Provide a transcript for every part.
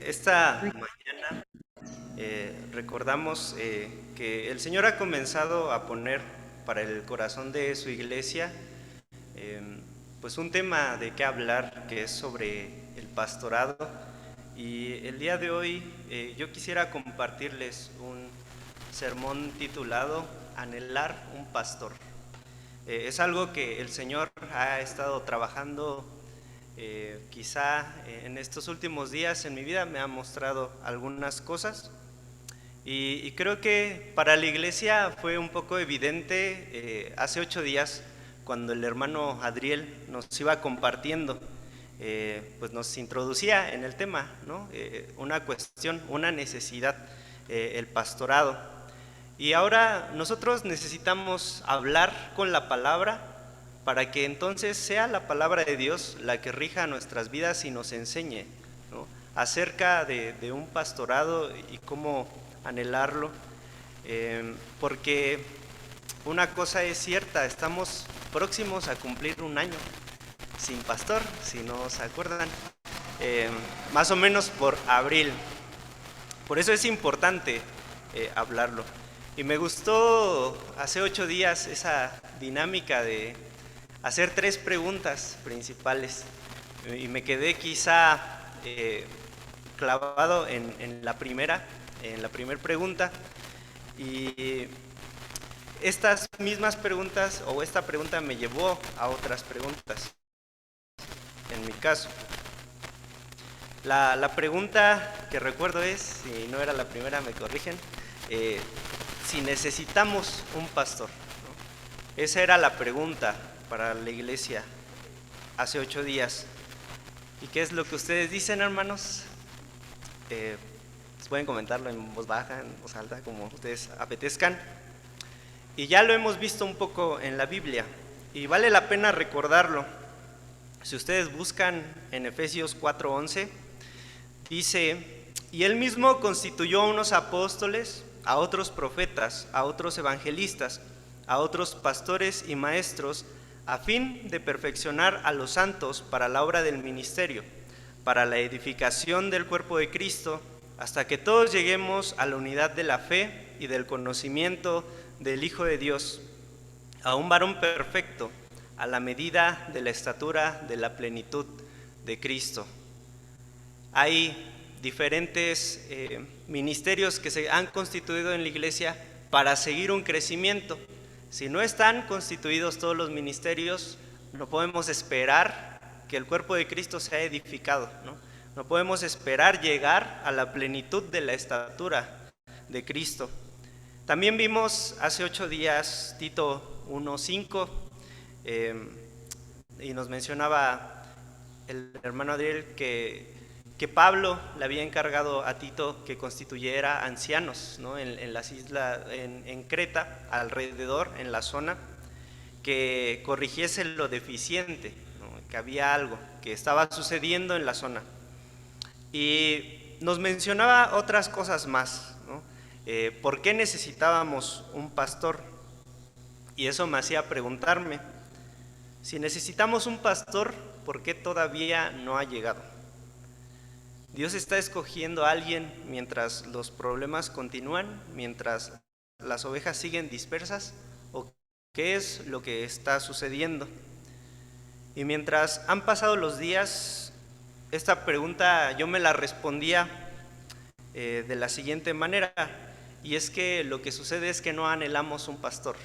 Esta mañana recordamos que el Señor ha comenzado a poner para el corazón de su iglesia eh, pues un tema de qué hablar, que es sobre el pastorado. Y el día de hoy yo quisiera compartirles un sermón titulado Anhelar un pastor. Es algo que el Señor ha estado trabajando. Quizá en estos últimos días en mi vida me ha mostrado algunas cosas y creo que para la iglesia fue un poco evidente hace 8 días cuando el hermano Adriel nos iba compartiendo, pues nos introducía en el tema, ¿no? Una cuestión, una necesidad, el pastorado. Y ahora nosotros necesitamos hablar con la palabra para que entonces sea la palabra de Dios la que rija nuestras vidas y nos enseñe, ¿no?, acerca de un pastorado y cómo anhelarlo. Porque una cosa es cierta, estamos próximos a cumplir un año sin pastor, si no se acuerdan, más o menos por abril. Por eso es importante hablarlo. Y me gustó hace 8 días esa dinámica de hacer 3 preguntas principales. Y me quedé quizá clavado en la primera pregunta. Y estas mismas preguntas, o esta pregunta me llevó a otras preguntas, en mi caso. La pregunta que recuerdo es, si no era la primera me corrigen, si necesitamos un pastor, ¿no? Esa era la pregunta para la iglesia hace 8 días. ¿Y qué es lo que ustedes dicen, hermanos? Pueden comentarlo en voz baja, en voz alta, como ustedes apetezcan. Y ya lo hemos visto un poco en la Biblia y vale la pena recordarlo. Si ustedes buscan en Efesios 4:11, dice: y él mismo constituyó a unos apóstoles, a otros profetas, a otros evangelistas, a otros pastores y maestros, a fin de perfeccionar a los santos para la obra del ministerio, para la edificación del cuerpo de Cristo, hasta que todos lleguemos a la unidad de la fe y del conocimiento del Hijo de Dios, a un varón perfecto, a la medida de la estatura de la plenitud de Cristo. Hay diferentes ministerios que se han constituido en la iglesia para seguir un crecimiento. Si no están constituidos todos los ministerios, no podemos esperar que el cuerpo de Cristo sea edificado, ¿no? No podemos esperar llegar a la plenitud de la estatura de Cristo. También vimos hace 8 días Tito 1:5, y nos mencionaba el hermano Adriel que Pablo le había encargado a Tito que constituyera ancianos, ¿no?, en las islas, en Creta, alrededor, en la zona, que corrigiese lo deficiente, ¿no?, que había algo que estaba sucediendo en la zona. Y nos mencionaba otras cosas más, ¿no? ¿Por qué necesitábamos un pastor? Y eso me hacía preguntarme, si necesitamos un pastor, ¿por qué todavía no ha llegado? ¿Dios está escogiendo a alguien mientras los problemas continúan, mientras las ovejas siguen dispersas? ¿O qué es lo que está sucediendo? Y mientras han pasado los días, esta pregunta yo me la respondía de la siguiente manera, y es que lo que sucede es que no anhelamos un pastor.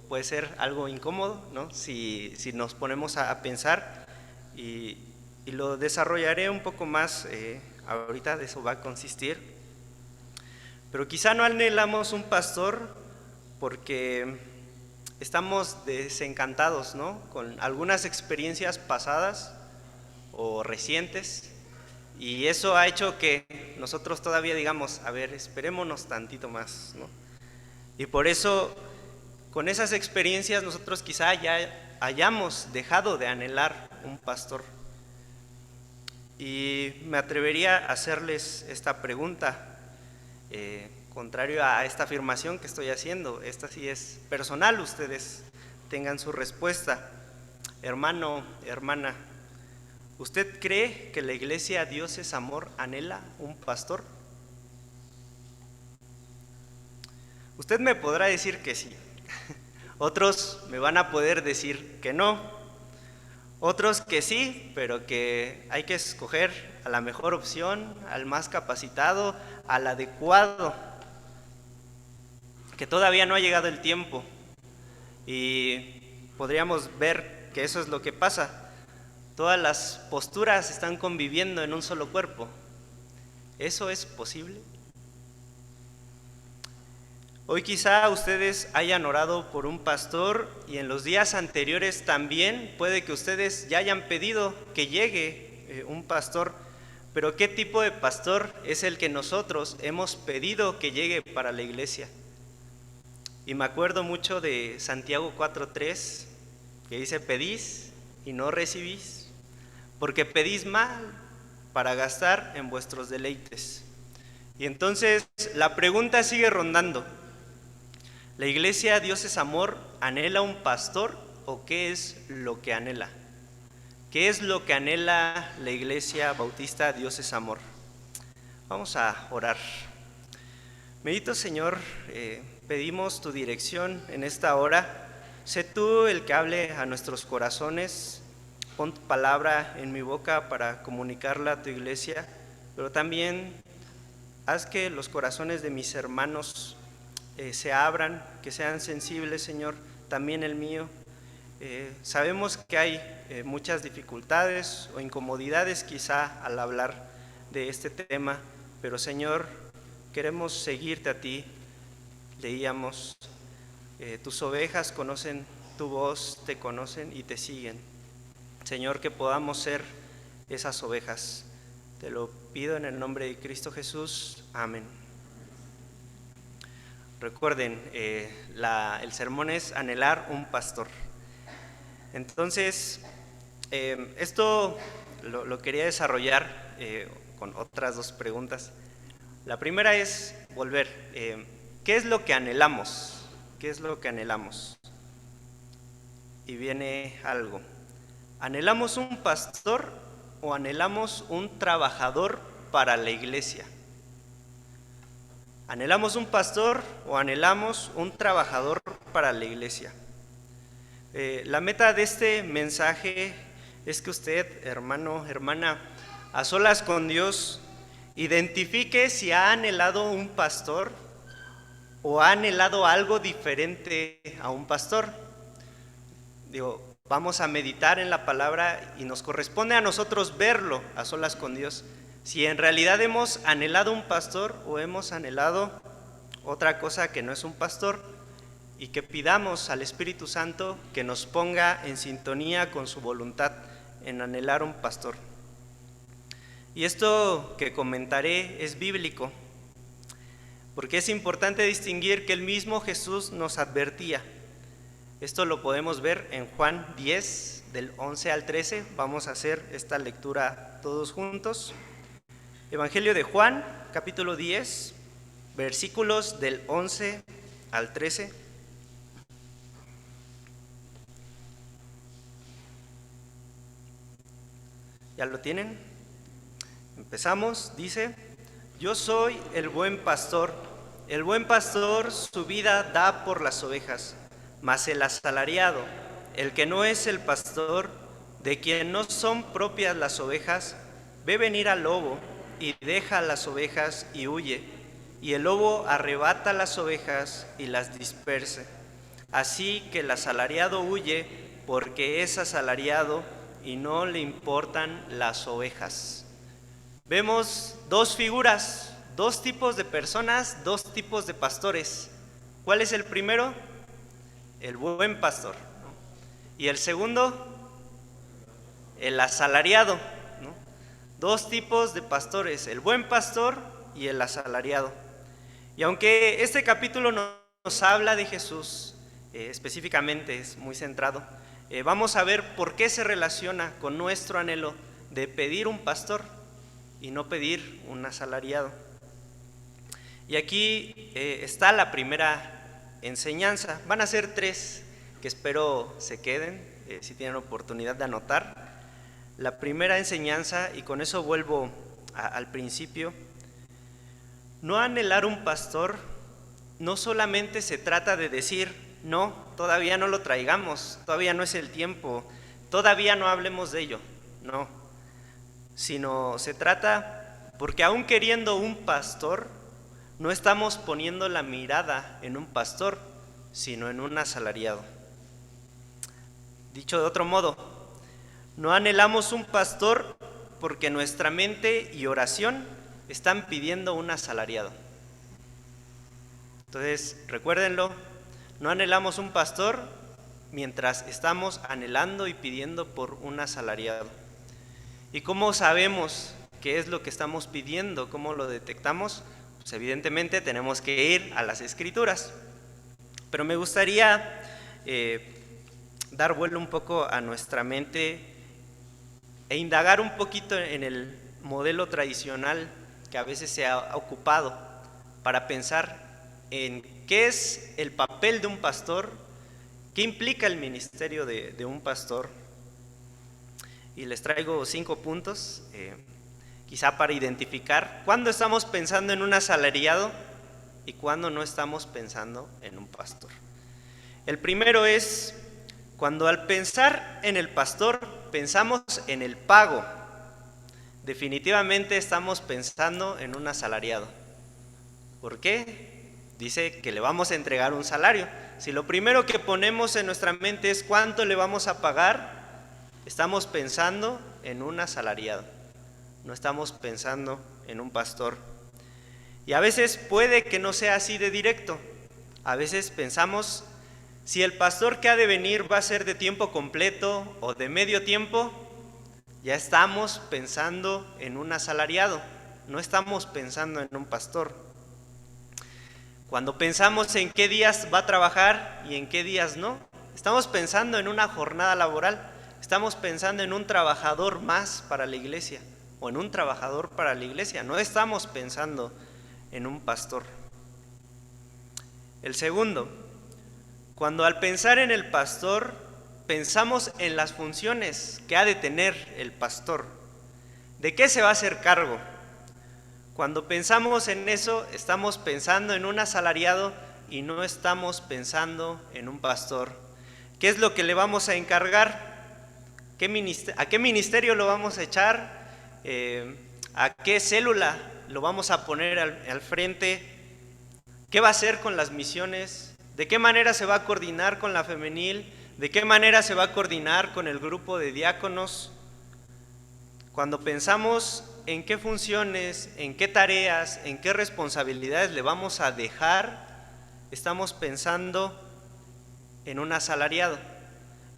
Puede ser algo incómodo, ¿no?, si nos ponemos a pensar, y lo desarrollaré un poco más ahorita, de eso va a consistir. Pero quizá no anhelamos un pastor porque estamos desencantados, ¿no?, con algunas experiencias pasadas o recientes, y eso ha hecho que nosotros todavía digamos, a ver, esperémonos tantito más, ¿no? Y por eso, con esas experiencias, nosotros quizá ya hayamos dejado de anhelar un pastor. Y me atrevería a hacerles esta pregunta, contrario a esta afirmación que estoy haciendo. Esta sí es personal, ustedes tengan su respuesta. Hermano, hermana, ¿Usted cree que la iglesia Dios es Amor anhela un pastor? Usted me podrá decir que sí. Otros me van a poder decir que no. Otros que sí, pero que hay que escoger a la mejor opción, al más capacitado, al adecuado, que todavía no ha llegado el tiempo. Y podríamos ver que eso es lo que pasa. Todas las posturas están conviviendo en un solo cuerpo. ¿Eso es posible? Hoy quizá ustedes hayan orado por un pastor y en los días anteriores también puede que ustedes ya hayan pedido que llegue un pastor, pero ¿qué tipo de pastor es el que nosotros hemos pedido que llegue para la iglesia? Y me acuerdo mucho de Santiago 4:3, que dice: pedís y no recibís, porque pedís mal para gastar en vuestros deleites. Y entonces la pregunta sigue rondando: ¿la iglesia Dios es Amor anhela un pastor o qué es lo que anhela? ¿Qué es lo que anhela la iglesia bautista Dios es Amor? Vamos a orar. Bendito Señor, pedimos tu dirección en esta hora. Sé tú el que hable a nuestros corazones. Pon tu palabra en mi boca para comunicarla a tu iglesia, pero también haz que los corazones de mis hermanos se abran, que sean sensibles, Señor, también el mío. Sabemos que hay muchas dificultades o incomodidades quizá al hablar de este tema, pero Señor, queremos seguirte a ti. Leíamos, tus ovejas conocen tu voz, te conocen y te siguen. Señor, que podamos ser esas ovejas. Te lo pido en el nombre de Cristo Jesús. Amén. Recuerden, el sermón es anhelar un pastor. Entonces, esto lo quería desarrollar con otras dos preguntas. La primera es volver. ¿Qué es lo que anhelamos? ¿Qué es lo que anhelamos? Y viene algo. ¿Anhelamos un pastor o anhelamos un trabajador para la iglesia? ¿Anhelamos un pastor o anhelamos un trabajador para la iglesia? La meta de este mensaje es que usted, hermano, hermana, a solas con Dios, identifique si ha anhelado un pastor o ha anhelado algo diferente a un pastor. Vamos a meditar en la palabra y nos corresponde a nosotros verlo a solas con Dios. Si en realidad hemos anhelado un pastor o hemos anhelado otra cosa que no es un pastor, y que pidamos al Espíritu Santo que nos ponga en sintonía con su voluntad en anhelar un pastor. Y esto que comentaré es bíblico, porque es importante distinguir que el mismo Jesús nos advertía. Esto lo podemos ver en Juan 10, del 11 al 13. Vamos a hacer esta lectura todos juntos. Evangelio de Juan, capítulo 10, versículos del 11 al 13. ¿Ya lo tienen? Empezamos. Dice: yo soy el buen pastor. El buen pastor su vida da por las ovejas. Mas el asalariado, el que no es el pastor, de quien no son propias las ovejas, ve venir al lobo y deja las ovejas y huye. Y el lobo arrebata las ovejas y las dispersa. Así que el asalariado huye porque es asalariado y no le importan las ovejas. Vemos dos figuras, dos tipos de personas, dos tipos de pastores. ¿Cuál es el primero? El buen pastor, ¿no? Y el segundo, el asalariado, ¿no? Dos tipos de pastores, el buen pastor y el asalariado. Y aunque este capítulo nos habla de Jesús, específicamente es muy centrado, vamos a ver por qué se relaciona con nuestro anhelo de pedir un pastor y no pedir un asalariado. Y aquí está la primera enseñanza. Van a ser tres que espero se queden, si tienen oportunidad de anotar. la primera enseñanza, y con eso vuelvo al principio. No anhelar un pastor no solamente se trata de decir, no, todavía no lo traigamos, todavía no es el tiempo, todavía no hablemos de ello, no, sino se trata porque aún queriendo un pastor, no estamos poniendo la mirada en un pastor, sino en un asalariado. Dicho de otro modo, no anhelamos un pastor porque nuestra mente y oración están pidiendo un asalariado. Entonces, recuérdenlo, no anhelamos un pastor mientras estamos anhelando y pidiendo por un asalariado. ¿Y cómo sabemos qué es lo que estamos pidiendo? ¿Cómo lo detectamos? Pues evidentemente tenemos que ir a las Escrituras. Pero me gustaría dar vuelo un poco a nuestra mente e indagar un poquito en el modelo tradicional que a veces se ha ocupado para pensar en qué es el papel de un pastor, qué implica el ministerio de un pastor. Y les traigo 5 puntos, quizá para identificar cuándo estamos pensando en un asalariado y cuándo no estamos pensando en un pastor. El primero es, cuando al pensar en el pastor pensamos en el pago, definitivamente estamos pensando en un asalariado. ¿Por qué? Dice que le vamos a entregar un salario. Si lo primero que ponemos en nuestra mente es cuánto le vamos a pagar, estamos pensando en un asalariado, no estamos pensando en un pastor. Y a veces puede que no sea así de directo. A veces pensamos, si el pastor que ha de venir va a ser de tiempo completo o de medio tiempo, ya estamos pensando en un asalariado, no estamos pensando en un pastor. Cuando pensamos en qué días va a trabajar y en qué días no, estamos pensando en una jornada laboral, estamos pensando en un trabajador más para la iglesia o en un trabajador para la iglesia, no estamos pensando en un pastor. El segundo, cuando al pensar en el pastor, pensamos en las funciones que ha de tener el pastor. ¿De qué se va a hacer cargo? Cuando pensamos en eso, estamos pensando en un asalariado y no estamos pensando en un pastor. ¿Qué es lo que le vamos a encargar? ¿A qué ministerio lo vamos a echar? ¿A qué célula lo vamos a poner al frente? ¿Qué va a hacer con las misiones? ¿De qué manera se va a coordinar con la femenil? ¿De qué manera se va a coordinar con el grupo de diáconos? Cuando pensamos en qué funciones, en qué tareas, en qué responsabilidades le vamos a dejar, estamos pensando en un asalariado.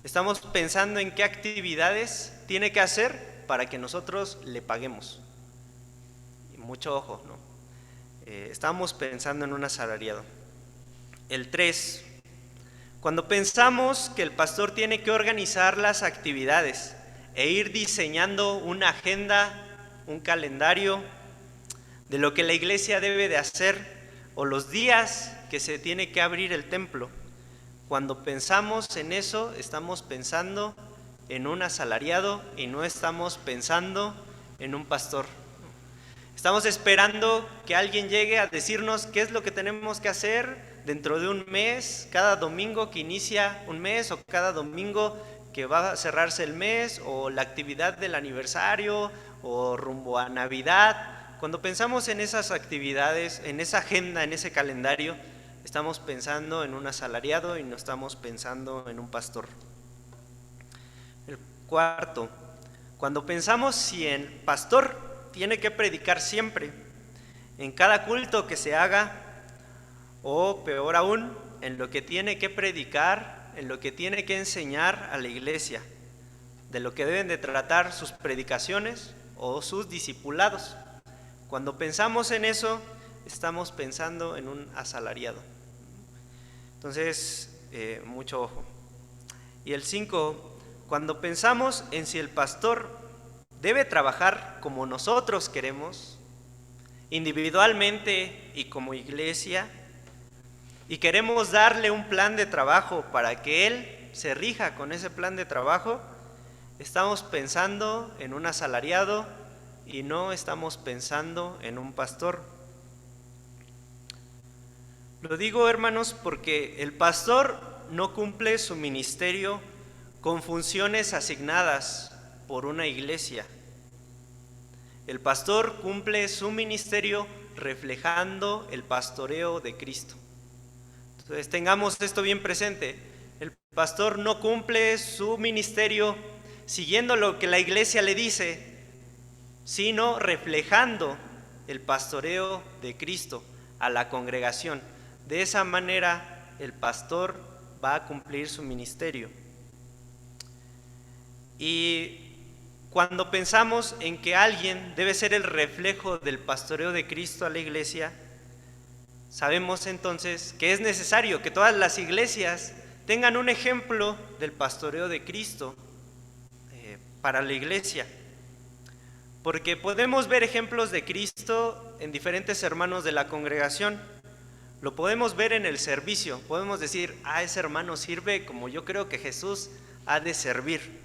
Estamos pensando en qué actividades tiene que hacer para que nosotros le paguemos. Y mucho ojo, ¿no? Estamos pensando en un asalariado. El 3, cuando pensamos que el pastor tiene que organizar las actividades e ir diseñando una agenda, un calendario de lo que la iglesia debe de hacer o los días que se tiene que abrir el templo. Cuando pensamos en eso, estamos pensando en un asalariado y no estamos pensando en un pastor. Estamos esperando que alguien llegue a decirnos qué es lo que tenemos que hacer dentro de un mes, cada domingo que inicia un mes o cada domingo que va a cerrarse el mes, o la actividad del aniversario o rumbo a Navidad. Cuando pensamos en esas actividades, en esa agenda, en ese calendario, estamos pensando en un asalariado y no estamos pensando en un pastor. El 4, cuando pensamos si el pastor tiene que predicar siempre, en cada culto que se haga, o peor aún, en lo que tiene que predicar, en lo que tiene que enseñar a la iglesia, de lo que deben de tratar sus predicaciones o sus discipulados. Cuando pensamos en eso, estamos pensando en un asalariado. Entonces, mucho ojo. Y el 5, cuando pensamos en si el pastor debe trabajar como nosotros queremos, individualmente y como iglesia, y queremos darle un plan de trabajo para que él se rija con ese plan de trabajo, estamos pensando en un asalariado y no estamos pensando en un pastor. Lo digo, hermanos, porque el pastor no cumple su ministerio con funciones asignadas por una iglesia. El pastor cumple su ministerio reflejando el pastoreo de Cristo. Entonces tengamos esto bien presente. El pastor no cumple su ministerio siguiendo lo que la iglesia le dice, sino reflejando el pastoreo de Cristo a la congregación. De esa manera el pastor va a cumplir su ministerio. Y cuando pensamos en que alguien debe ser el reflejo del pastoreo de Cristo a la iglesia, sabemos entonces que es necesario que todas las iglesias tengan un ejemplo del pastoreo de Cristo para la iglesia. Porque podemos ver ejemplos de Cristo en diferentes hermanos de la congregación. Lo podemos ver en el servicio. Podemos decir, ese hermano sirve como yo creo que Jesús ha de servir.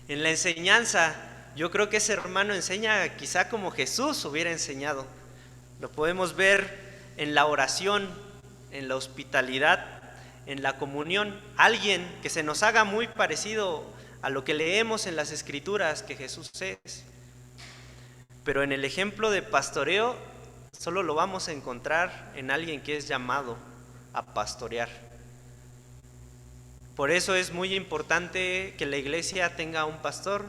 En la enseñanza, yo creo que ese hermano enseña quizá como Jesús hubiera enseñado. Lo podemos ver en la oración, en la hospitalidad, en la comunión. Alguien que se nos haga muy parecido a lo que leemos en las Escrituras que Jesús es. Pero en el ejemplo de pastoreo, solo lo vamos a encontrar en alguien que es llamado a pastorear. Por eso es muy importante que la iglesia tenga un pastor.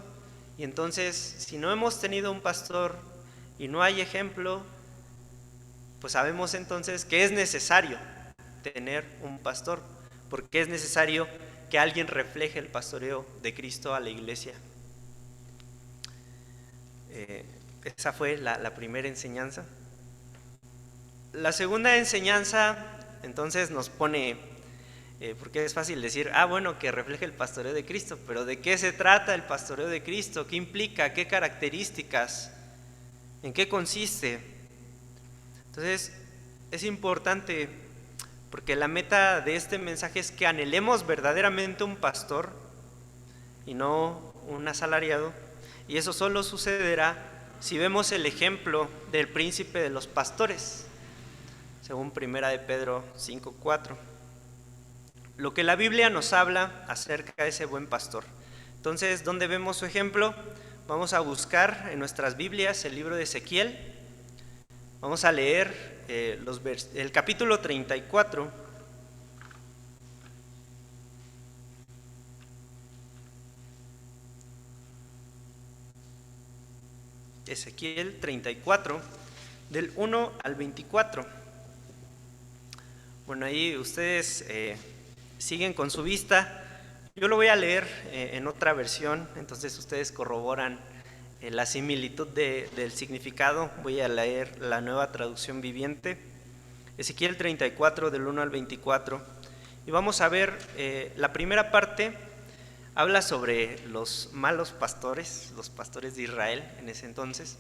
Y entonces, si no hemos tenido un pastor y no hay ejemplo, pues sabemos entonces que es necesario tener un pastor, porque es necesario que alguien refleje el pastoreo de Cristo a la iglesia. Esa fue la primera enseñanza. La segunda enseñanza, entonces, nos pone... porque es fácil decir, bueno, que refleje el pastoreo de Cristo, pero ¿de qué se trata el pastoreo de Cristo? ¿Qué implica? ¿Qué características? ¿En qué consiste? Entonces, es importante, porque la meta de este mensaje es que anhelemos verdaderamente un pastor y no un asalariado, y eso solo sucederá si vemos el ejemplo del príncipe de los pastores, según 1 de Pedro 5:4. Lo que la Biblia nos habla acerca de ese buen pastor. Entonces, ¿dónde vemos su ejemplo? Vamos a buscar en nuestras Biblias el libro de Ezequiel. Vamos a leer el capítulo 34. Ezequiel 34, del 1 al 24. Bueno, ahí ustedes... siguen con su vista. Yo lo voy a leer en otra versión, entonces ustedes corroboran la similitud del significado. Voy a leer la Nueva Traducción Viviente, Ezequiel 34 del 1 al 24, y vamos a ver la primera parte. Habla sobre los malos pastores, los pastores de Israel en ese entonces.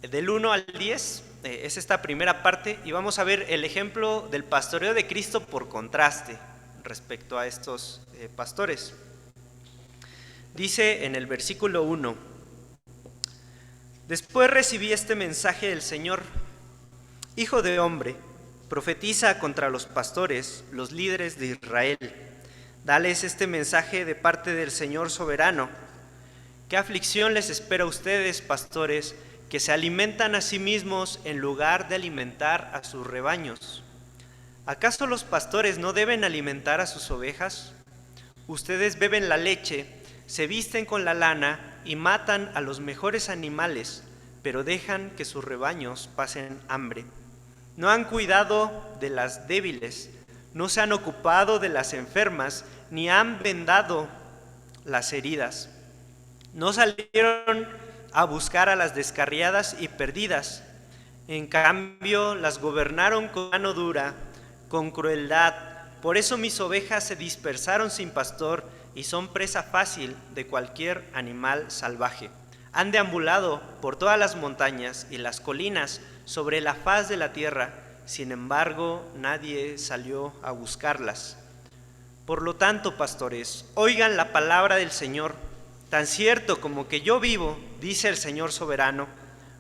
Del 1 al 10 es esta primera parte, y vamos a ver el ejemplo del pastoreo de Cristo por contraste respecto a estos pastores. Dice en el versículo 1: Después recibí este mensaje del Señor: Hijo de hombre, profetiza contra los pastores, los líderes de Israel. Dales este mensaje de parte del Señor soberano. ¿Qué aflicción les espera a ustedes, pastores, que se alimentan a sí mismos en lugar de alimentar a sus rebaños? ¿Acaso los pastores no deben alimentar a sus ovejas? Ustedes beben la leche, se visten con la lana y matan a los mejores animales, pero dejan que sus rebaños pasen hambre. No han cuidado de las débiles, no se han ocupado de las enfermas, ni han vendado las heridas. No salieron a buscar a las descarriadas y perdidas. En cambio, las gobernaron con mano dura, con crueldad. Por eso mis ovejas se dispersaron sin pastor y son presa fácil de cualquier animal salvaje. Han deambulado por todas las montañas y las colinas sobre la faz de la tierra, sin embargo, nadie salió a buscarlas. Por lo tanto, pastores, oigan la palabra del Señor. Tan cierto como que yo vivo, dice el Señor soberano,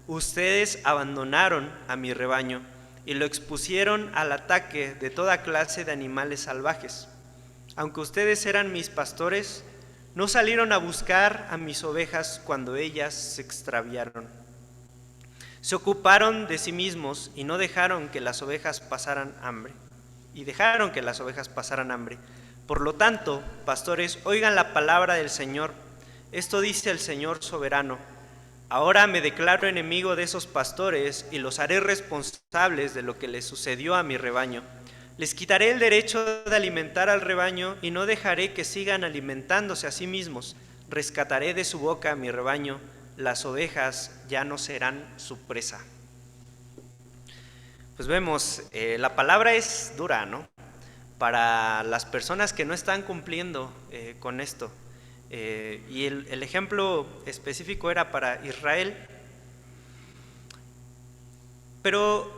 ustedes abandonaron a mi rebaño y lo expusieron al ataque de toda clase de animales salvajes. Aunque ustedes eran mis pastores, no salieron a buscar a mis ovejas cuando ellas se extraviaron. Se ocuparon de sí mismos y no dejaron que las ovejas pasaran hambre. Por lo tanto, pastores, oigan la palabra del Señor. Esto dice el Señor soberano: ahora me declaro enemigo de esos pastores y los haré responsables de lo que les sucedió a mi rebaño. Les quitaré el derecho de alimentar al rebaño y no dejaré que sigan alimentándose a sí mismos. Rescataré de su boca a mi rebaño. Las ovejas ya no serán su presa. Pues vemos, la palabra es dura, ¿no? Para las personas que no están cumpliendo con esto. Y el ejemplo específico era para Israel. Pero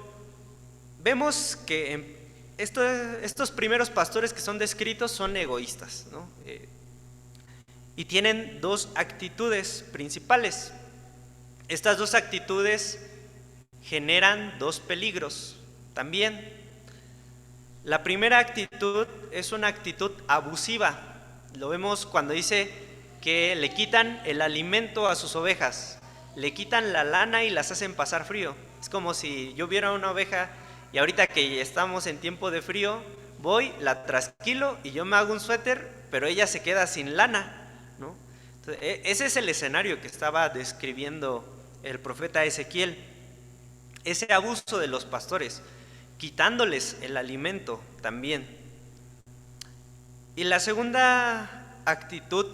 vemos que estos primeros pastores que son descritos son egoístas, ¿no? Y tienen dos actitudes principales. Estas dos actitudes generan dos peligros también. La primera actitud es una actitud abusiva. Lo vemos cuando dice que le quitan el alimento a sus ovejas, le quitan la lana y las hacen pasar frío. Es como si yo viera una oveja y ahorita que estamos en tiempo de frío, voy, la trasquilo y yo me hago un suéter, pero ella se queda sin lana, ¿no? Entonces, ese es el escenario que estaba describiendo el profeta Ezequiel. Ese abuso de los pastores, quitándoles el alimento también. Y la segunda actitud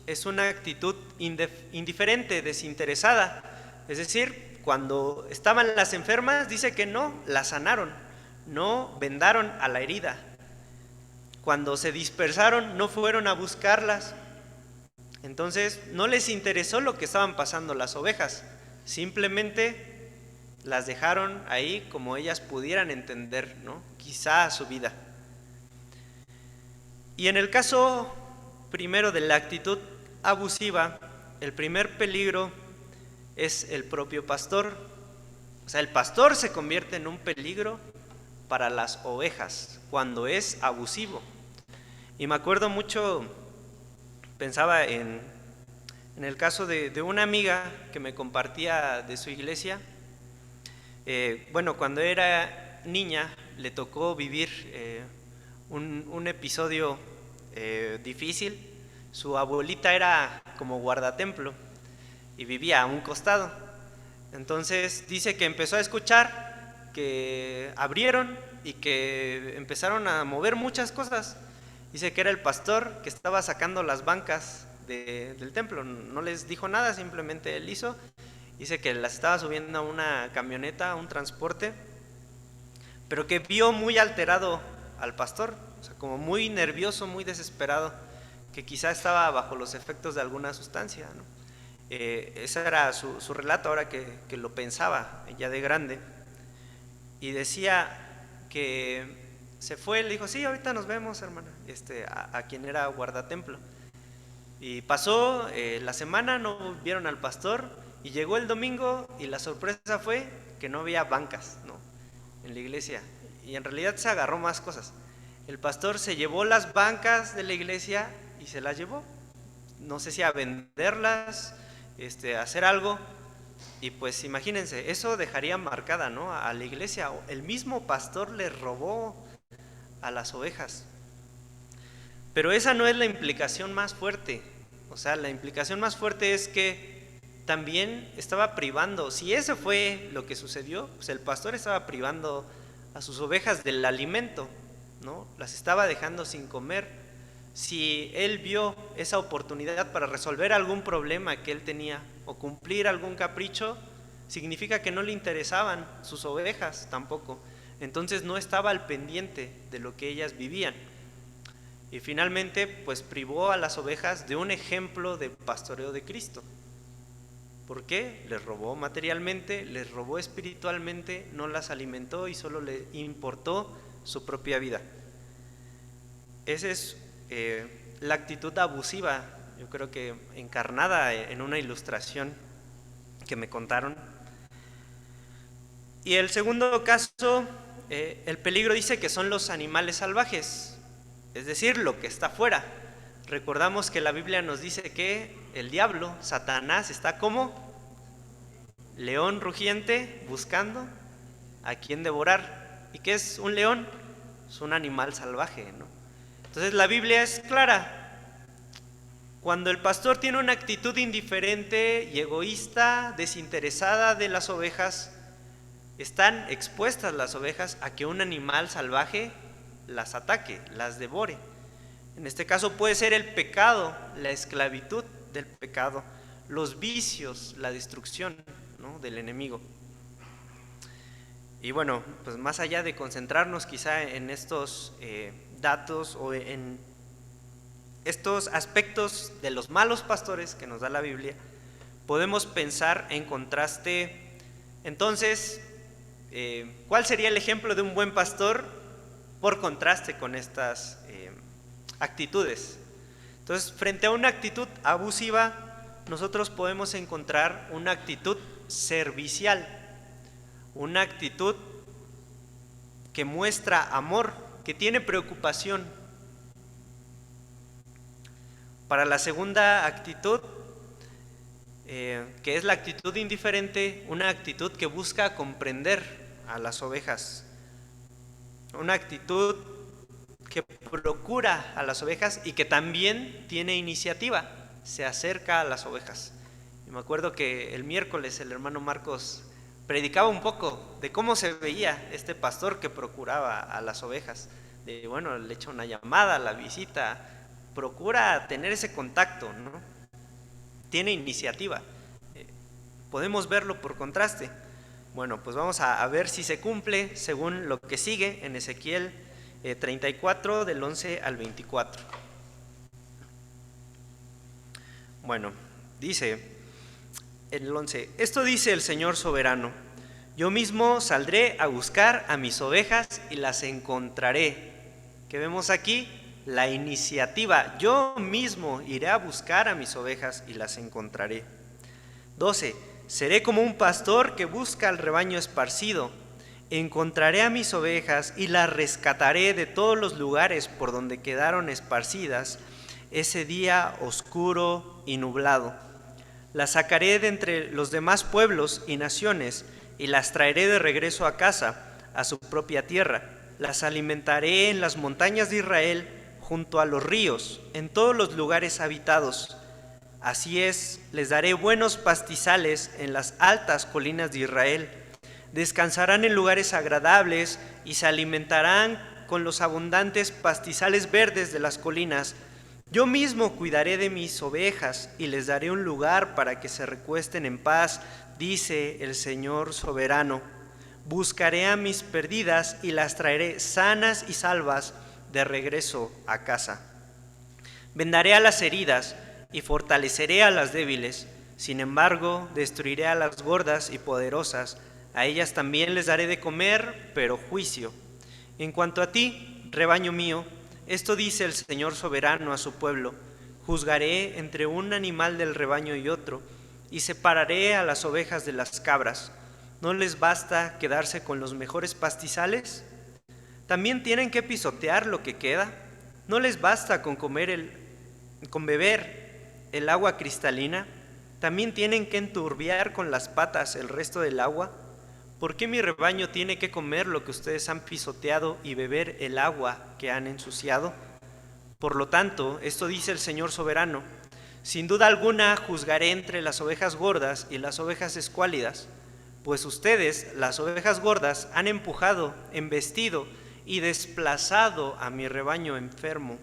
es una actitud indiferente, desinteresada. Es decir, cuando estaban las enfermas, dice que no las sanaron, no vendaron a la herida. Cuando se dispersaron, no fueron a buscarlas. Entonces, no les interesó lo que estaban pasando las ovejas, simplemente las dejaron ahí como ellas pudieran entender, ¿no? Quizá su vida. Y en el caso primero de la actitud abusiva, el primer peligro es el propio pastor. O sea, el pastor se convierte en un peligro para las ovejas cuando es abusivo. Y me acuerdo mucho, pensaba en el caso de una amiga que me compartía de su iglesia. Bueno, cuando era niña le tocó vivir un episodio difícil. Su abuelita era como guardatemplo y vivía a un costado. Entonces dice que empezó a escuchar que abrieron y que empezaron a mover muchas cosas. Dice que era el pastor que estaba sacando las bancas del templo. No les dijo nada, simplemente él hizo. Dice que las estaba subiendo a una camioneta, a un transporte, pero que vio muy alterado al pastor, o sea, como muy nervioso, muy desesperado, que quizá estaba bajo los efectos de alguna sustancia, ¿no? Ese era su relato ahora que lo pensaba, ya de grande. Y decía que se fue, le dijo, sí, ahorita nos vemos, hermana, a quien era guardatemplo. Y pasó la semana, no vieron al pastor. Y llegó el domingo y la sorpresa fue que no había bancas, ¿no?, en la iglesia. Y en realidad se agarró más cosas. El pastor se llevó las bancas de la iglesia y se las llevó. No sé si a venderlas, a hacer algo. Y pues imagínense, eso dejaría marcada, ¿no?, a la iglesia. El mismo pastor le robó a las ovejas. Pero esa no es la implicación más fuerte. O sea, la implicación más fuerte es que también estaba privando, si eso fue lo que sucedió, pues el pastor estaba privando a sus ovejas del alimento, ¿no? Las estaba dejando sin comer. Si él vio esa oportunidad para resolver algún problema que él tenía o cumplir algún capricho, significa que no le interesaban sus ovejas tampoco. Entonces no estaba al pendiente de lo que ellas vivían. Y finalmente, pues privó a las ovejas de un ejemplo de pastoreo de Cristo. ¿Por qué? Les robó materialmente, les robó espiritualmente, no las alimentó y solo le importó su propia vida. Esa es la actitud abusiva yo creo que encarnada en una ilustración que me contaron. Y el segundo caso, el peligro dice que son los animales salvajes, es decir, lo que está afuera. Recordamos que la Biblia nos dice que el diablo, Satanás, está como león rugiente buscando a quien devorar. ¿Y qué es un león? Es un animal salvaje, ¿no? Entonces la Biblia es clara. Cuando el pastor tiene una actitud indiferente y egoísta, desinteresada de las ovejas, están expuestas las ovejas a que un animal salvaje las ataque, las devore. En este caso puede ser el pecado, la esclavitud del pecado, los vicios, la destrucción, ¿no?, del enemigo. Y bueno, pues más allá de concentrarnos quizá en estos datos o en estos aspectos de los malos pastores que nos da la Biblia, podemos pensar en contraste. Entonces, ¿cuál sería el ejemplo de un buen pastor por contraste con estas actitudes? Entonces, frente a una actitud abusiva, nosotros podemos encontrar una actitud servicial, una actitud que muestra amor, que tiene preocupación. Para la segunda actitud, que es la actitud indiferente, una actitud que busca comprender a las ovejas, una actitud que procura a las ovejas y que también tiene iniciativa, se acerca a las ovejas. Y me acuerdo que el miércoles el hermano Marcos predicaba un poco de cómo se veía este pastor que procuraba a las ovejas. De bueno, le echa una llamada, la visita, procura tener ese contacto, ¿no? Tiene iniciativa. Podemos verlo por contraste. Bueno, pues vamos a ver si se cumple según lo que sigue en Ezequiel 34 del 11 al 24. Bueno, dice el 11: esto dice el Señor soberano: yo mismo saldré a buscar a mis ovejas y las encontraré. ¿Qué vemos aquí? La iniciativa. Yo mismo iré a buscar a mis ovejas y las encontraré. 12. Seré como un pastor que busca al rebaño esparcido. Encontraré a mis ovejas y las rescataré de todos los lugares por donde quedaron esparcidas ese día oscuro y nublado. Las sacaré de entre los demás pueblos y naciones y las traeré de regreso a casa, a su propia tierra. Las alimentaré en las montañas de Israel, junto a los ríos, en todos los lugares habitados. Así es, les daré buenos pastizales en las altas colinas de Israel. Descansarán en lugares agradables y se alimentarán con los abundantes pastizales verdes de las colinas. Yo mismo cuidaré de mis ovejas y les daré un lugar para que se recuesten en paz, dice el Señor soberano. Buscaré a mis perdidas y las traeré sanas y salvas de regreso a casa. Vendaré a las heridas y fortaleceré a las débiles. Sin embargo, destruiré a las gordas y poderosas. A ellas también les daré de comer, pero juicio. En cuanto a ti, rebaño mío, esto dice el Señor soberano a su pueblo: juzgaré entre un animal del rebaño y otro, y separaré a las ovejas de las cabras. ¿No les basta quedarse con los mejores pastizales? ¿También tienen que pisotear lo que queda? ¿No les basta con beber el agua cristalina? ¿También tienen que enturbiar con las patas el resto del agua? ¿Por qué mi rebaño tiene que comer lo que ustedes han pisoteado y beber el agua que han ensuciado? Por lo tanto, esto dice el Señor soberano: sin duda alguna juzgaré entre las ovejas gordas y las ovejas escuálidas, pues ustedes, las ovejas gordas, han empujado, embestido y desplazado a mi rebaño enfermo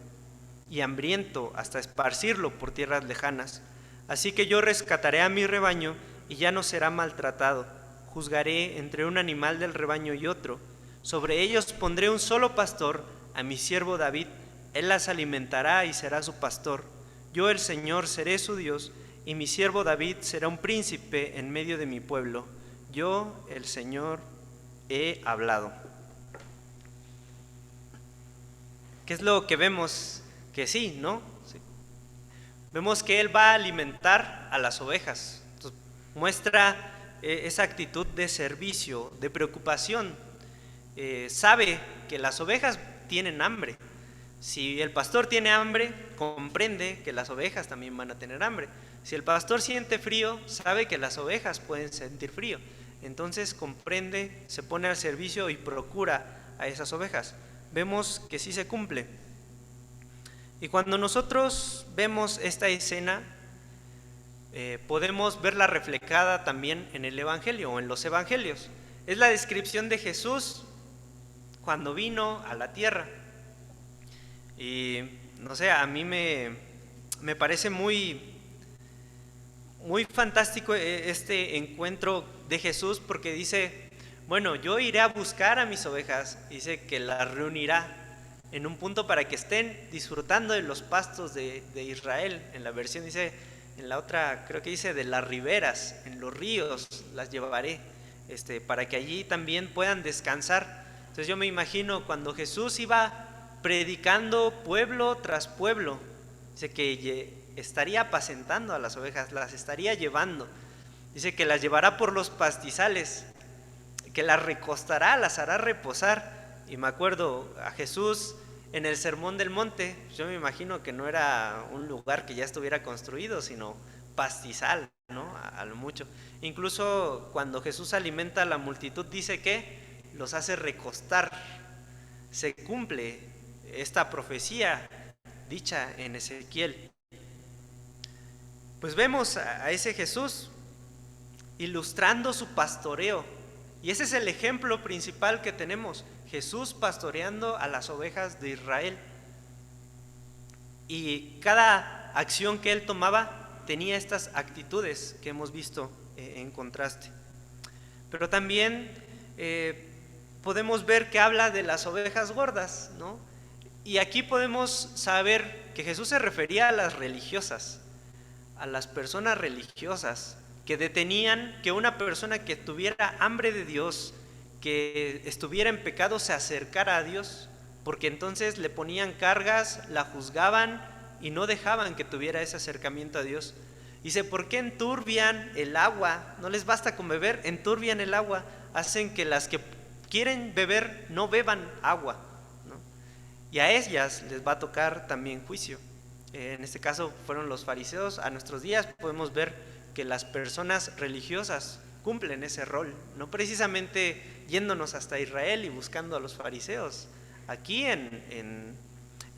y hambriento hasta esparcirlo por tierras lejanas. Así que yo rescataré a mi rebaño y ya no será maltratado. Juzgaré entre un animal del rebaño y otro. Sobre ellos pondré un solo pastor, a mi siervo David. Él las alimentará y será su pastor. Yo, el Señor, seré su Dios, y mi siervo David será un príncipe en medio de mi pueblo. Yo, el Señor, he hablado. ¿Qué es lo que vemos? Que sí, ¿no? Sí. vemos que Él va a alimentar a las ovejas. Entonces, muestra esa actitud de servicio, de preocupación. Sabe que las ovejas tienen hambre. Si el pastor tiene hambre, comprende que las ovejas también van a tener hambre. Si el pastor siente frío, sabe que las ovejas pueden sentir frío. Entonces comprende, se pone al servicio y procura a esas ovejas. Vemos que sí se cumple. Y cuando nosotros vemos esta escena, podemos verla reflejada también en el Evangelio o en los Evangelios. Es la descripción de Jesús cuando vino a la tierra. Y no sé, a mí me parece muy fantástico este encuentro de Jesús, porque dice, bueno, yo iré a buscar a mis ovejas, dice que las reunirá en un punto para que estén disfrutando de los pastos de Israel. En la versión dice, en la otra creo que dice de las riberas, en los ríos las llevaré, para que allí también puedan descansar. Entonces yo me imagino cuando Jesús iba predicando pueblo tras pueblo, dice que estaría apacentando a las ovejas, las estaría llevando, dice que las llevará por los pastizales, que las recostará, las hará reposar. Y me acuerdo a Jesús en el Sermón del Monte, yo me imagino que no era un lugar que ya estuviera construido, sino pastizal, ¿no? A lo mucho. Incluso cuando Jesús alimenta a la multitud, dice que los hace recostar. Se cumple esta profecía dicha en Ezequiel. Pues vemos a ese Jesús ilustrando su pastoreo, y ese es el ejemplo principal que tenemos, Jesús pastoreando a las ovejas de Israel. Y cada acción que él tomaba tenía estas actitudes que hemos visto en contraste. Pero también podemos ver que habla de las ovejas gordas, ¿no? Y aquí podemos saber que Jesús se refería a las religiosas, a las personas religiosas que detenían que una persona que tuviera hambre de Dios, que estuviera en pecado, se acercara a Dios, porque entonces le ponían cargas, la juzgaban y no dejaban que tuviera ese acercamiento a Dios. Dice, ¿por qué enturbian el agua? No les basta con beber, enturbian el agua, hacen que las que quieren beber no beban agua, ¿no? Y a ellas les va a tocar también juicio. En este caso fueron los fariseos. A nuestros días podemos ver que las personas religiosas cumplen ese rol, no precisamente yéndonos hasta Israel y buscando a los fariseos. Aquí en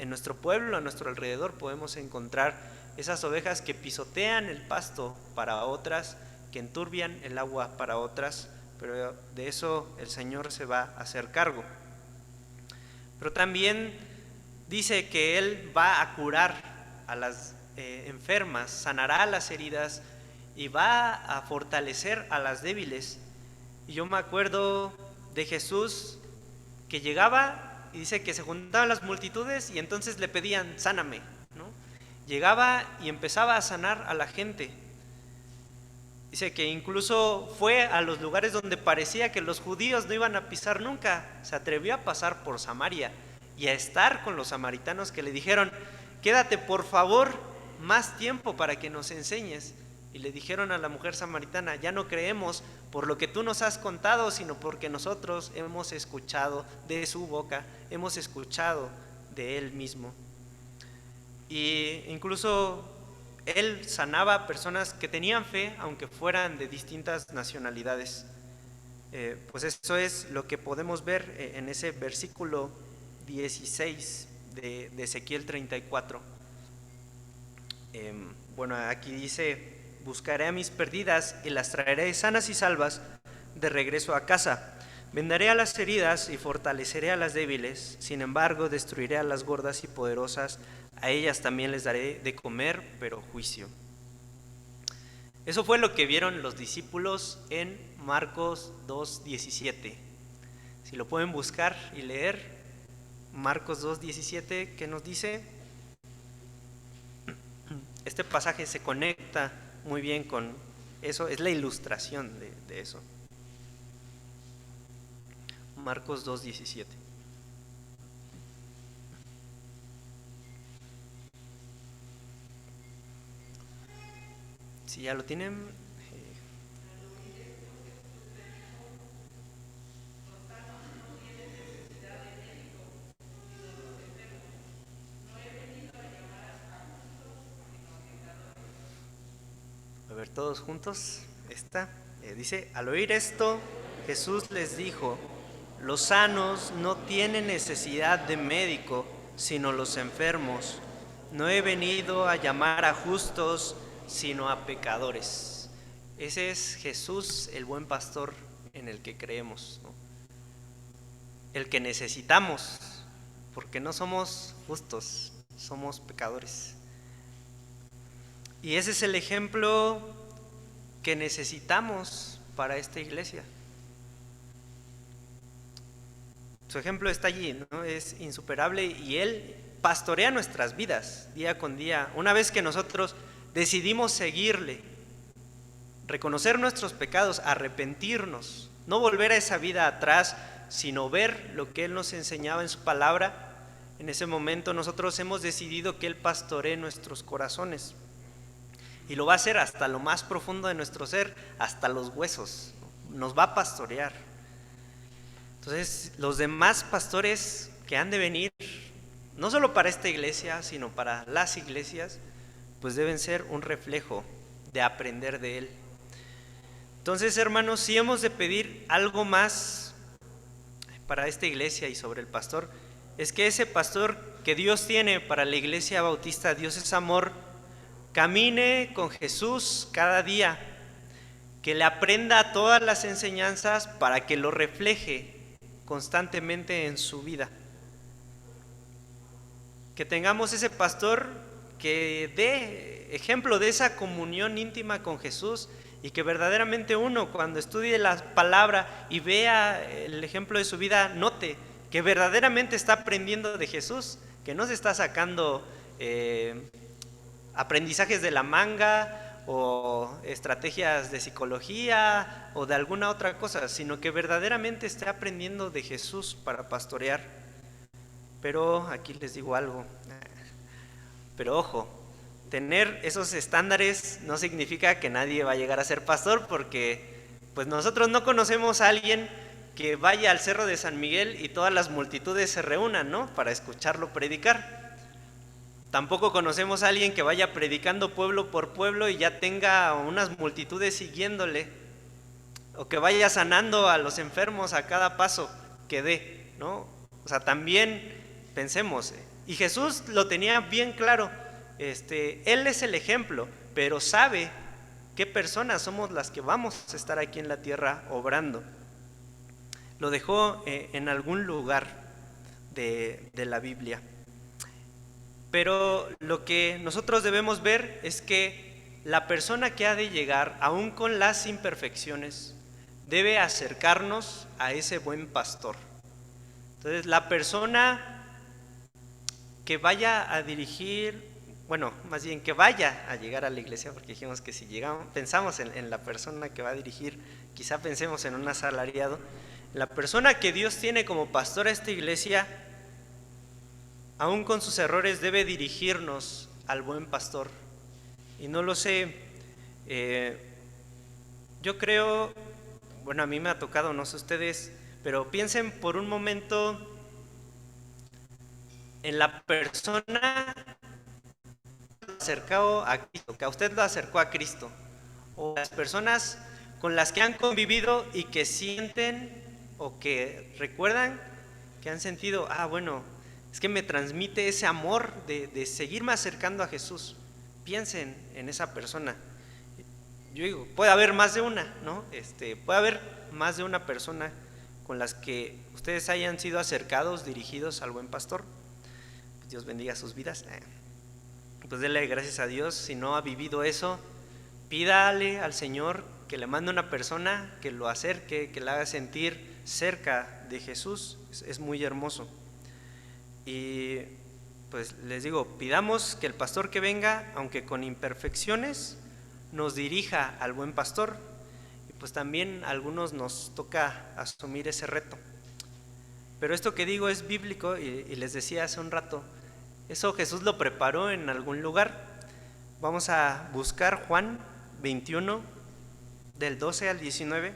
nuestro pueblo, a nuestro alrededor, podemos encontrar esas ovejas que pisotean el pasto para otras, que enturbian el agua para otras, pero de eso el Señor se va a hacer cargo. Pero también dice que Él va a curar a las enfermas, sanará las heridas y va a fortalecer a las débiles. Y yo me acuerdo de Jesús que llegaba y dice que se juntaban las multitudes y entonces le pedían, sáname, ¿no? Llegaba y empezaba a sanar a la gente. Dice que incluso fue a los lugares donde parecía que los judíos no iban a pisar nunca. Se atrevió a pasar por Samaria y a estar con los samaritanos que le dijeron, quédate por favor más tiempo para que nos enseñes. Y le dijeron a la mujer samaritana, ya no creemos por lo que tú nos has contado, sino porque nosotros hemos escuchado de su boca, hemos escuchado de él mismo. Y incluso él sanaba a personas que tenían fe, aunque fueran de distintas nacionalidades. Pues eso es lo que podemos ver en ese versículo 16 de Ezequiel 34. Bueno, aquí dice, buscaré a mis perdidas y las traeré sanas y salvas de regreso a casa. Vendaré a las heridas y fortaleceré a las débiles, sin embargo destruiré a las gordas y poderosas, a ellas también les daré de comer, pero juicio. Eso fue lo que vieron los discípulos en Marcos 2:17. Si lo pueden buscar y leer, Marcos 2:17, ¿qué nos dice? Este pasaje se conecta muy bien con eso, es la ilustración de eso. Marcos 2:17. Si ya lo tienen. A ver, todos juntos. Dice, al oír esto, Jesús les dijo, los sanos no tienen necesidad de médico, sino los enfermos. No he venido a llamar a justos, sino a pecadores. Ese es Jesús, el buen pastor en el que creemos, ¿no? El que necesitamos, porque no somos justos, somos pecadores. Y ese es el ejemplo que necesitamos para esta iglesia. Su ejemplo está allí, ¿no? Es insuperable y Él pastorea nuestras vidas día con día. Una vez que nosotros decidimos seguirle, reconocer nuestros pecados, arrepentirnos, no volver a esa vida atrás, sino ver lo que Él nos enseñaba en su palabra, en ese momento nosotros hemos decidido que Él pastoree nuestros corazones. Y lo va a hacer hasta lo más profundo de nuestro ser, hasta los huesos. Nos va a pastorear. Entonces, los demás pastores que han de venir, no solo para esta iglesia, sino para las iglesias, pues deben ser un reflejo de aprender de Él. Entonces, hermanos, si hemos de pedir algo más para esta iglesia y sobre el pastor, es que ese pastor que Dios tiene para la iglesia bautista, Dios es amor, camine con Jesús cada día, que le aprenda todas las enseñanzas para que lo refleje constantemente en su vida. Que tengamos ese pastor que dé ejemplo de esa comunión íntima con Jesús y que verdaderamente uno cuando estudie la palabra y vea el ejemplo de su vida, note que verdaderamente está aprendiendo de Jesús, que no se está sacando aprendizajes de la manga o estrategias de psicología o de alguna otra cosa, sino que verdaderamente esté aprendiendo de Jesús para pastorear. Pero aquí les digo algo, pero ojo, tener esos estándares no significa que nadie va a llegar a ser pastor, porque pues nosotros no conocemos a alguien que vaya al Cerro de San Miguel y todas las multitudes se reúnan, ¿no?, para escucharlo predicar. Tampoco conocemos a alguien que vaya predicando pueblo por pueblo y ya tenga unas multitudes siguiéndole, o que vaya sanando a los enfermos a cada paso que dé, ¿no? O sea, también pensemos, y Jesús lo tenía bien claro, Él es el ejemplo, pero sabe qué personas somos las que vamos a estar aquí en la tierra obrando. Lo dejó en algún lugar de la Biblia. Pero lo que nosotros debemos ver es que la persona que ha de llegar, aún con las imperfecciones, debe acercarnos a ese buen pastor. Entonces, la persona que vaya a dirigir, bueno, más bien que vaya a llegar a la iglesia, porque dijimos que si llegamos, pensamos en la persona que va a dirigir, quizá pensemos en un asalariado. La persona que Dios tiene como pastor a esta iglesia, aún con sus errores, debe dirigirnos al buen pastor. Y no lo sé, yo creo, bueno, a mí me ha tocado, no sé ustedes, pero piensen por un momento en la persona acercado a Cristo, que a usted lo acercó a Cristo, o las personas con las que han convivido y que sienten o que recuerdan que han sentido, bueno, es que me transmite ese amor de seguirme acercando a Jesús. Piensen en esa persona. Yo digo, puede haber más de una, ¿no? Puede haber más de una persona con las que ustedes hayan sido acercados, dirigidos al buen pastor. Dios bendiga sus vidas. Pues denle gracias a Dios. Si no ha vivido eso, pídale al Señor que le mande una persona que lo acerque, que le haga sentir cerca de Jesús. Es muy hermoso. Y pues les digo, pidamos que el pastor que venga, aunque con imperfecciones, nos dirija al buen pastor. Y pues también a algunos nos toca asumir ese reto. Pero esto que digo es bíblico y les decía hace un rato, eso Jesús lo preparó en algún lugar. Vamos a buscar Juan 21, del 12 al 19.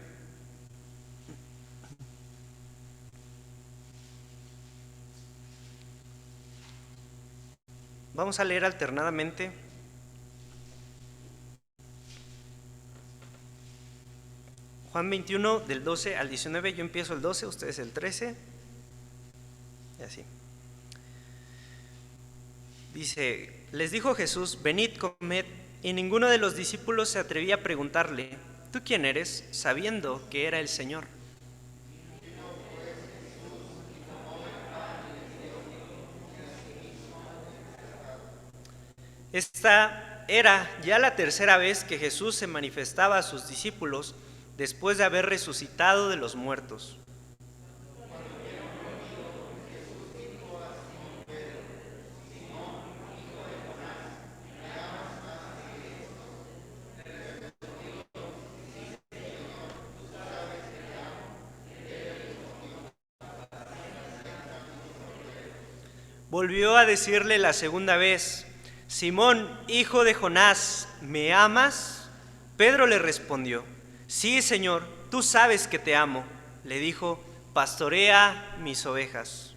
Vamos a leer alternadamente. Juan 21, del 12 al 19, yo empiezo el 12, ustedes el 13, y así. Dice, les dijo Jesús, venid, comed, y ninguno de los discípulos se atrevía a preguntarle, ¿tú quién eres?, sabiendo que era el Señor. Esta era ya la tercera vez que Jesús se manifestaba a sus discípulos después de haber resucitado de los muertos. Volvió a decirle la segunda vez, Simón, hijo de Jonás, ¿me amas? Pedro le respondió, sí, Señor, tú sabes que te amo. Le dijo, pastorea mis ovejas.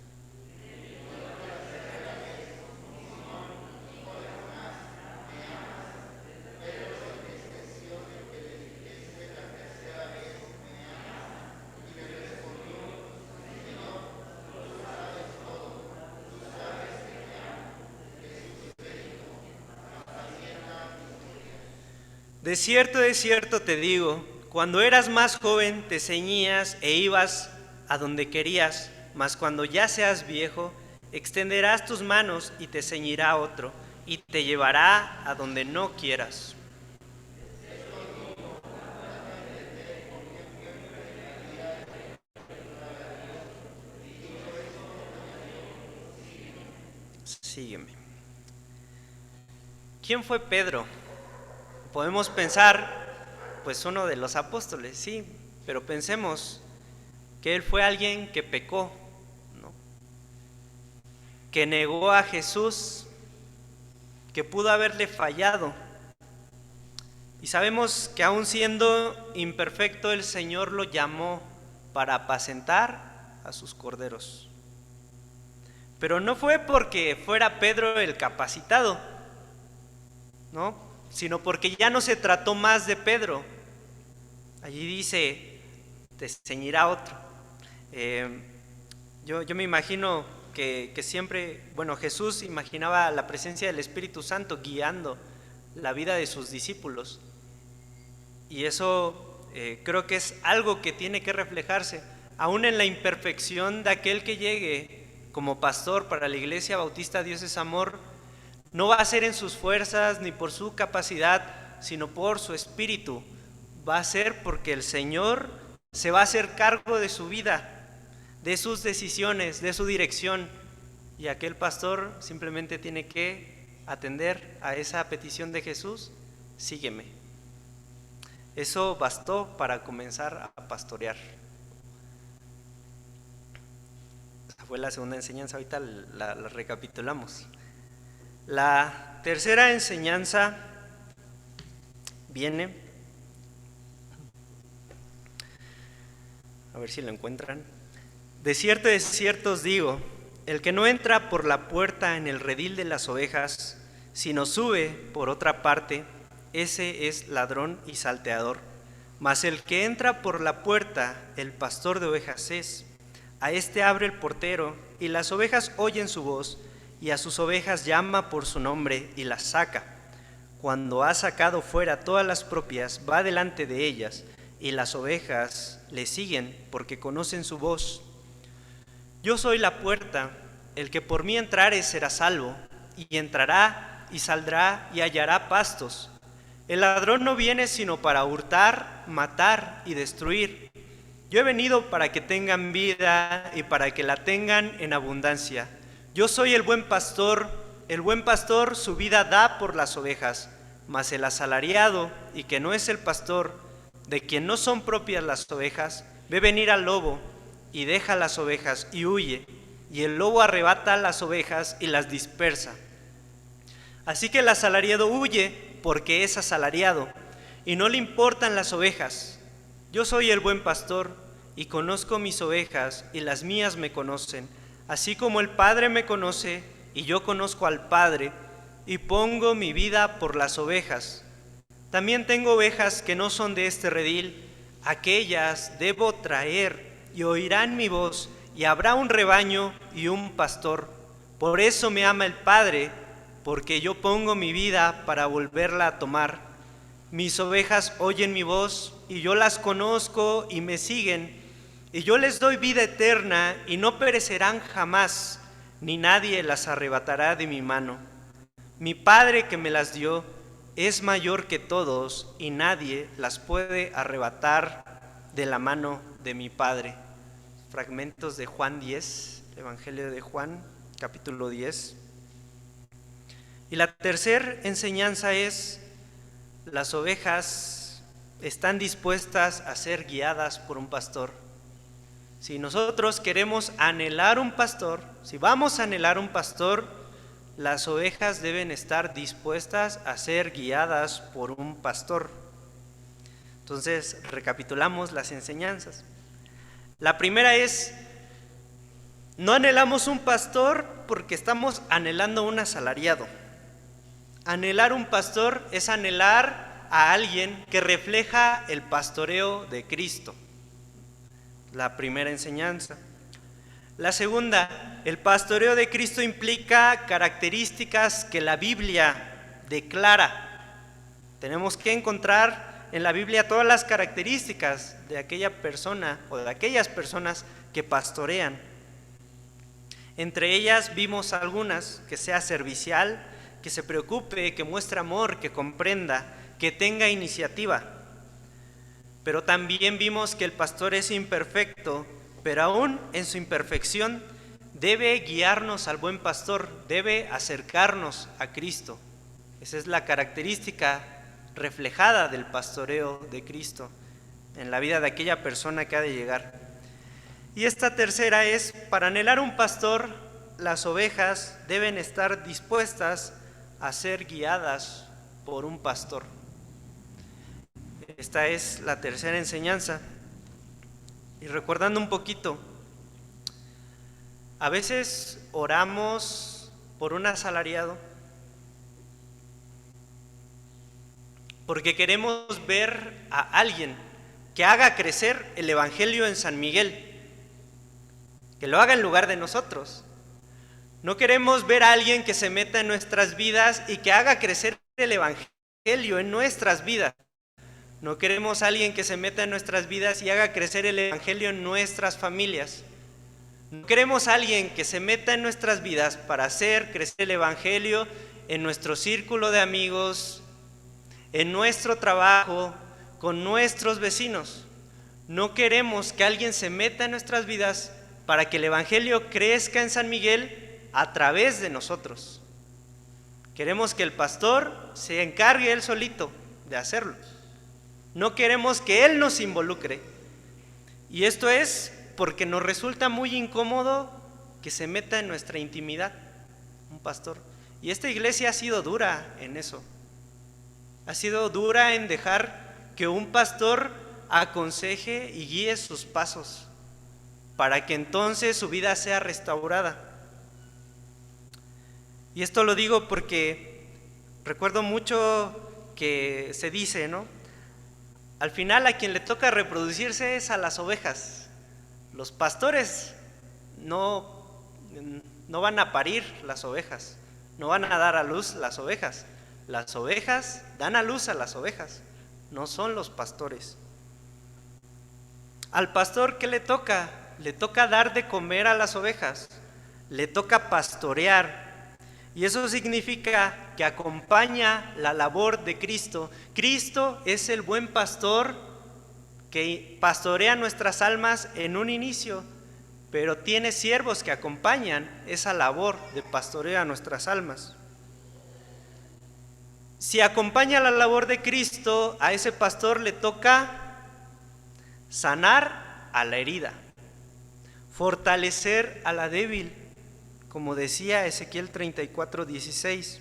De cierto te digo, cuando eras más joven te ceñías e ibas a donde querías, mas cuando ya seas viejo, extenderás tus manos y te ceñirá otro, y te llevará a donde no quieras. Sígueme. ¿Quién fue Pedro? Podemos pensar, pues uno de los apóstoles, sí, pero pensemos que él fue alguien que pecó, ¿no? Que negó a Jesús, que pudo haberle fallado. Y sabemos que aún siendo imperfecto, el Señor lo llamó para apacentar a sus corderos. Pero no fue porque fuera Pedro el capacitado, ¿no?, sino porque ya no se trató más de Pedro. Allí dice, te ceñirá otro. Yo me imagino que siempre, Jesús imaginaba la presencia del Espíritu Santo guiando la vida de sus discípulos. Y eso creo que es algo que tiene que reflejarse, aún en la imperfección de aquel que llegue como pastor para la Iglesia Bautista Dios es Amor. No va a ser en sus fuerzas ni por su capacidad, sino por su espíritu. Va a ser porque el Señor se va a hacer cargo de su vida, de sus decisiones, de su dirección. Y aquel pastor simplemente tiene que atender a esa petición de Jesús, sígueme. Eso bastó para comenzar a pastorear. Esa fue la segunda enseñanza, ahorita la recapitulamos. La tercera enseñanza viene, a ver si lo encuentran. De cierto os digo, el que no entra por la puerta en el redil de las ovejas, sino sube por otra parte, ese es ladrón y salteador. Mas el que entra por la puerta, el pastor de ovejas es. A este abre el portero, y las ovejas oyen su voz, y a sus ovejas llama por su nombre y las saca. Cuando ha sacado fuera todas las propias, va delante de ellas, y las ovejas le siguen porque conocen su voz. Yo soy la puerta, el que por mí entrare será salvo, y entrará y saldrá y hallará pastos. El ladrón no viene sino para hurtar, matar y destruir. Yo he venido para que tengan vida y para que la tengan en abundancia. Yo soy el buen pastor su vida da por las ovejas, mas el asalariado, y que no es el pastor, de quien no son propias las ovejas, ve venir al lobo, y deja las ovejas y huye, y el lobo arrebata las ovejas y las dispersa. Así que el asalariado huye porque es asalariado, y no le importan las ovejas. Yo soy el buen pastor y conozco mis ovejas y las mías me conocen, así como el Padre me conoce y yo conozco al Padre y pongo mi vida por las ovejas. También tengo ovejas que no son de este redil, aquellas debo traer y oirán mi voz y habrá un rebaño y un pastor. Por eso me ama el Padre, porque yo pongo mi vida para volverla a tomar. Mis ovejas oyen mi voz y yo las conozco y me siguen, y yo les doy vida eterna y no perecerán jamás, ni nadie las arrebatará de mi mano. Mi Padre que me las dio es mayor que todos y nadie las puede arrebatar de la mano de mi Padre. Fragmentos de Juan 10, Evangelio de Juan, capítulo 10. Y la tercera enseñanza es: las ovejas están dispuestas a ser guiadas por un pastor. Si nosotros queremos anhelar un pastor, si vamos a anhelar un pastor, las ovejas deben estar dispuestas a ser guiadas por un pastor. Entonces, recapitulamos las enseñanzas. La primera es: no anhelamos un pastor porque estamos anhelando un asalariado. Anhelar un pastor es anhelar a alguien que refleja el pastoreo de Cristo. La primera enseñanza. La segunda, el pastoreo de Cristo implica características que la Biblia declara. Tenemos que encontrar en la Biblia todas las características de aquella persona o de aquellas personas que pastorean. Entre ellas vimos algunas: que sea servicial, que se preocupe, que muestre amor, que comprenda, que tenga iniciativa. Pero también vimos que el pastor es imperfecto, pero aún en su imperfección debe guiarnos al buen pastor, debe acercarnos a Cristo. Esa es la característica reflejada del pastoreo de Cristo en la vida de aquella persona que ha de llegar. Y esta tercera es: para anhelar un pastor, las ovejas deben estar dispuestas a ser guiadas por un pastor. Esta es la tercera enseñanza. Y recordando un poquito, a veces oramos por un asalariado porque queremos ver a alguien que haga crecer el Evangelio en San Miguel, que lo haga en lugar de nosotros. No queremos ver a alguien que se meta en nuestras vidas y que haga crecer el Evangelio en nuestras vidas. No queremos a alguien que se meta en nuestras vidas y haga crecer el Evangelio en nuestras familias. No queremos a alguien que se meta en nuestras vidas para hacer crecer el Evangelio en nuestro círculo de amigos, en nuestro trabajo, con nuestros vecinos. No queremos que alguien se meta en nuestras vidas para que el Evangelio crezca en San Miguel a través de nosotros. Queremos que el pastor se encargue él solito de hacerlo. No queremos que él nos involucre. Y esto es porque nos resulta muy incómodo que se meta en nuestra intimidad un pastor. Y esta iglesia ha sido dura en eso. Ha sido dura en dejar que un pastor aconseje y guíe sus pasos, para que entonces su vida sea restaurada. Y esto lo digo porque recuerdo mucho que se dice, ¿no? Al final a quien le toca reproducirse es a las ovejas. Los pastores no van a parir las ovejas, no van a dar a luz las ovejas. Las ovejas dan a luz a las ovejas, no son los pastores. Al pastor, ¿qué le toca? Le toca dar de comer a las ovejas, le toca pastorear. Y eso significa que acompaña la labor de Cristo. Cristo es el buen pastor que pastorea nuestras almas en un inicio, pero tiene siervos que acompañan esa labor de pastoreo a nuestras almas. Si acompaña la labor de Cristo, a ese pastor le toca sanar a la herida, fortalecer a la débil, como decía Ezequiel 34:16.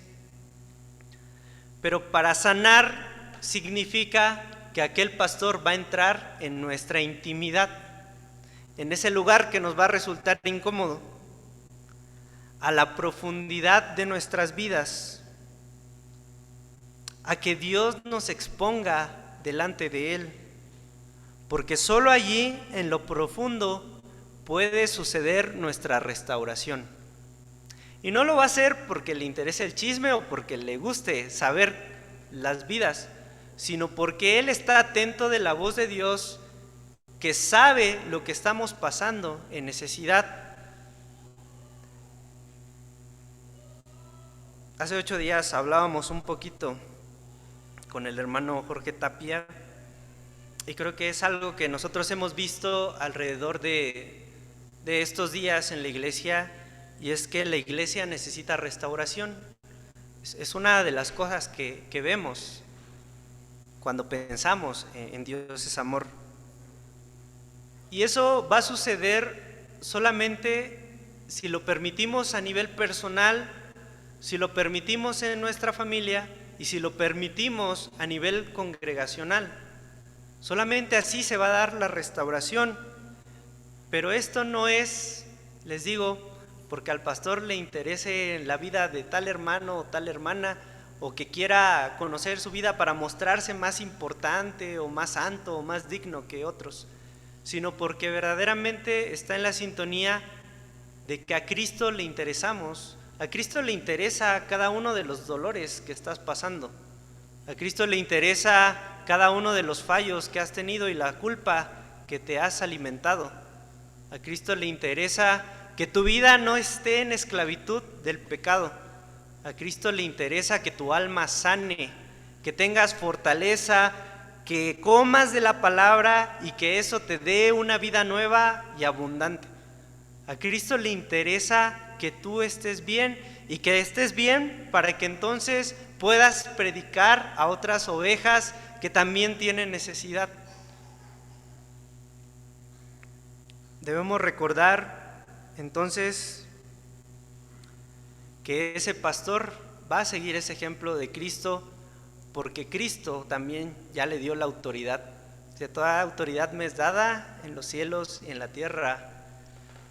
Pero para sanar significa que aquel pastor va a entrar en nuestra intimidad, en ese lugar que nos va a resultar incómodo, a la profundidad de nuestras vidas, a que Dios nos exponga delante de Él, porque solo allí, en lo profundo, puede suceder nuestra restauración. Y no lo va a hacer porque le interese el chisme o porque le guste saber las vidas, sino porque Él está atento de la voz de Dios, que sabe lo que estamos pasando en necesidad. Hace 8 días hablábamos un poquito con el hermano Jorge Tapia, y creo que es algo que nosotros hemos visto alrededor de estos días en la iglesia, y es que la iglesia necesita restauración. Es una de las cosas que vemos cuando pensamos en Dios es amor. Y eso va a suceder solamente si lo permitimos a nivel personal, si lo permitimos en nuestra familia y si lo permitimos a nivel congregacional. Solamente así se va a dar la restauración. Pero esto no es, les digo, porque al pastor le interese la vida de tal hermano o tal hermana, o que quiera conocer su vida para mostrarse más importante o más santo o más digno que otros, sino porque verdaderamente está en la sintonía de que a Cristo le interesamos. A Cristo le interesa cada uno de los dolores que estás pasando. A Cristo le interesa cada uno de los fallos que has tenido y la culpa que te has alimentado. A Cristo le interesa que tu vida no esté en esclavitud del pecado. A Cristo le interesa que tu alma sane, que tengas fortaleza, que comas de la palabra y que eso te dé una vida nueva y abundante. A Cristo le interesa que tú estés bien y que estés bien para que entonces puedas predicar a otras ovejas que también tienen necesidad. Debemos recordar entonces que ese pastor va a seguir ese ejemplo de Cristo, porque Cristo también ya le dio la autoridad. Que toda autoridad me es dada en los cielos y en la tierra.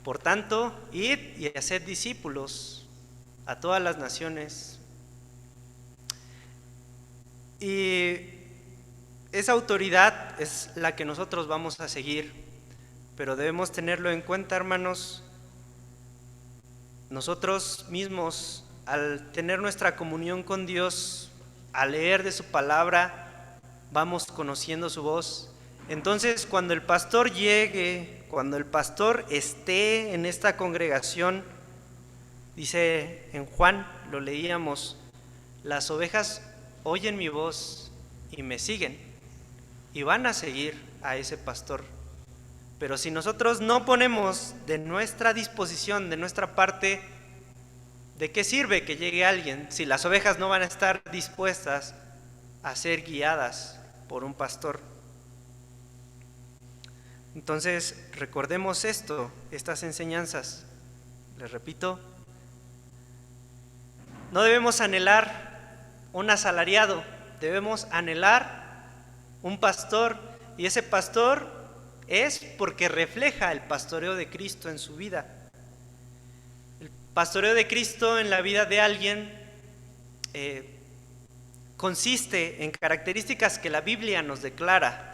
Por tanto, id y haced discípulos a todas las naciones. Y esa autoridad es la que nosotros vamos a seguir, pero debemos tenerlo en cuenta, hermanos. Nosotros mismos, al tener nuestra comunión con Dios, al leer de su palabra, vamos conociendo su voz. Entonces, cuando el pastor llegue, cuando el pastor esté en esta congregación, dice en Juan, lo leíamos, las ovejas oyen mi voz y me siguen, y van a seguir a ese pastor. Pero si nosotros no ponemos de nuestra disposición, de nuestra parte, ¿de qué sirve que llegue alguien si las ovejas no van a estar dispuestas a ser guiadas por un pastor? Entonces, recordemos estas enseñanzas. Les repito, no debemos anhelar un asalariado, debemos anhelar un pastor, y ese pastor es porque refleja el pastoreo de Cristo en su vida. El pastoreo de Cristo en la vida de alguien consiste en características que la Biblia nos declara,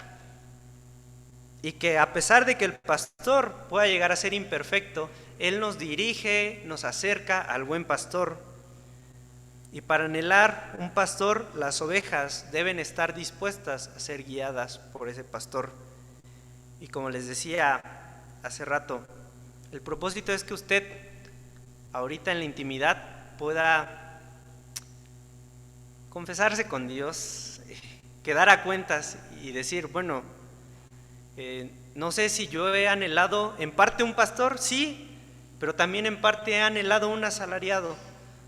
y que a pesar de que el pastor pueda llegar a ser imperfecto, Él nos dirige, nos acerca al buen pastor. Y para anhelar un pastor, las ovejas deben estar dispuestas a ser guiadas por ese pastor. Y como les decía hace rato, el propósito es que usted ahorita en la intimidad pueda confesarse con Dios, quedar a cuentas y decir, bueno, no sé si yo he anhelado en parte un pastor, sí, pero también en parte he anhelado un asalariado.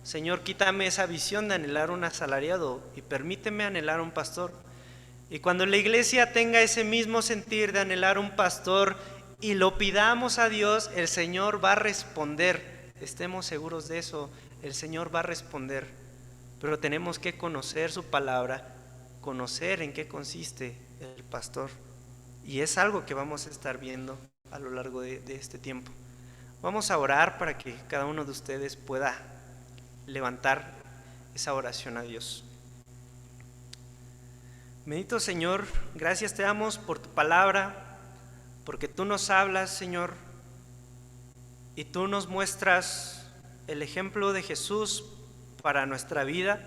Señor, quítame esa visión de anhelar un asalariado y permíteme anhelar un pastor. Y cuando la iglesia tenga ese mismo sentir de anhelar un pastor y lo pidamos a Dios, el Señor va a responder. Estemos seguros de eso, el Señor va a responder. Pero tenemos que conocer su palabra, conocer en qué consiste el pastor. Y es algo que vamos a estar viendo a lo largo de este tiempo. Vamos a orar para que cada uno de ustedes pueda levantar esa oración a Dios. Bendito Señor, gracias te damos por tu palabra, porque tú nos hablas, Señor, y tú nos muestras el ejemplo de Jesús para nuestra vida,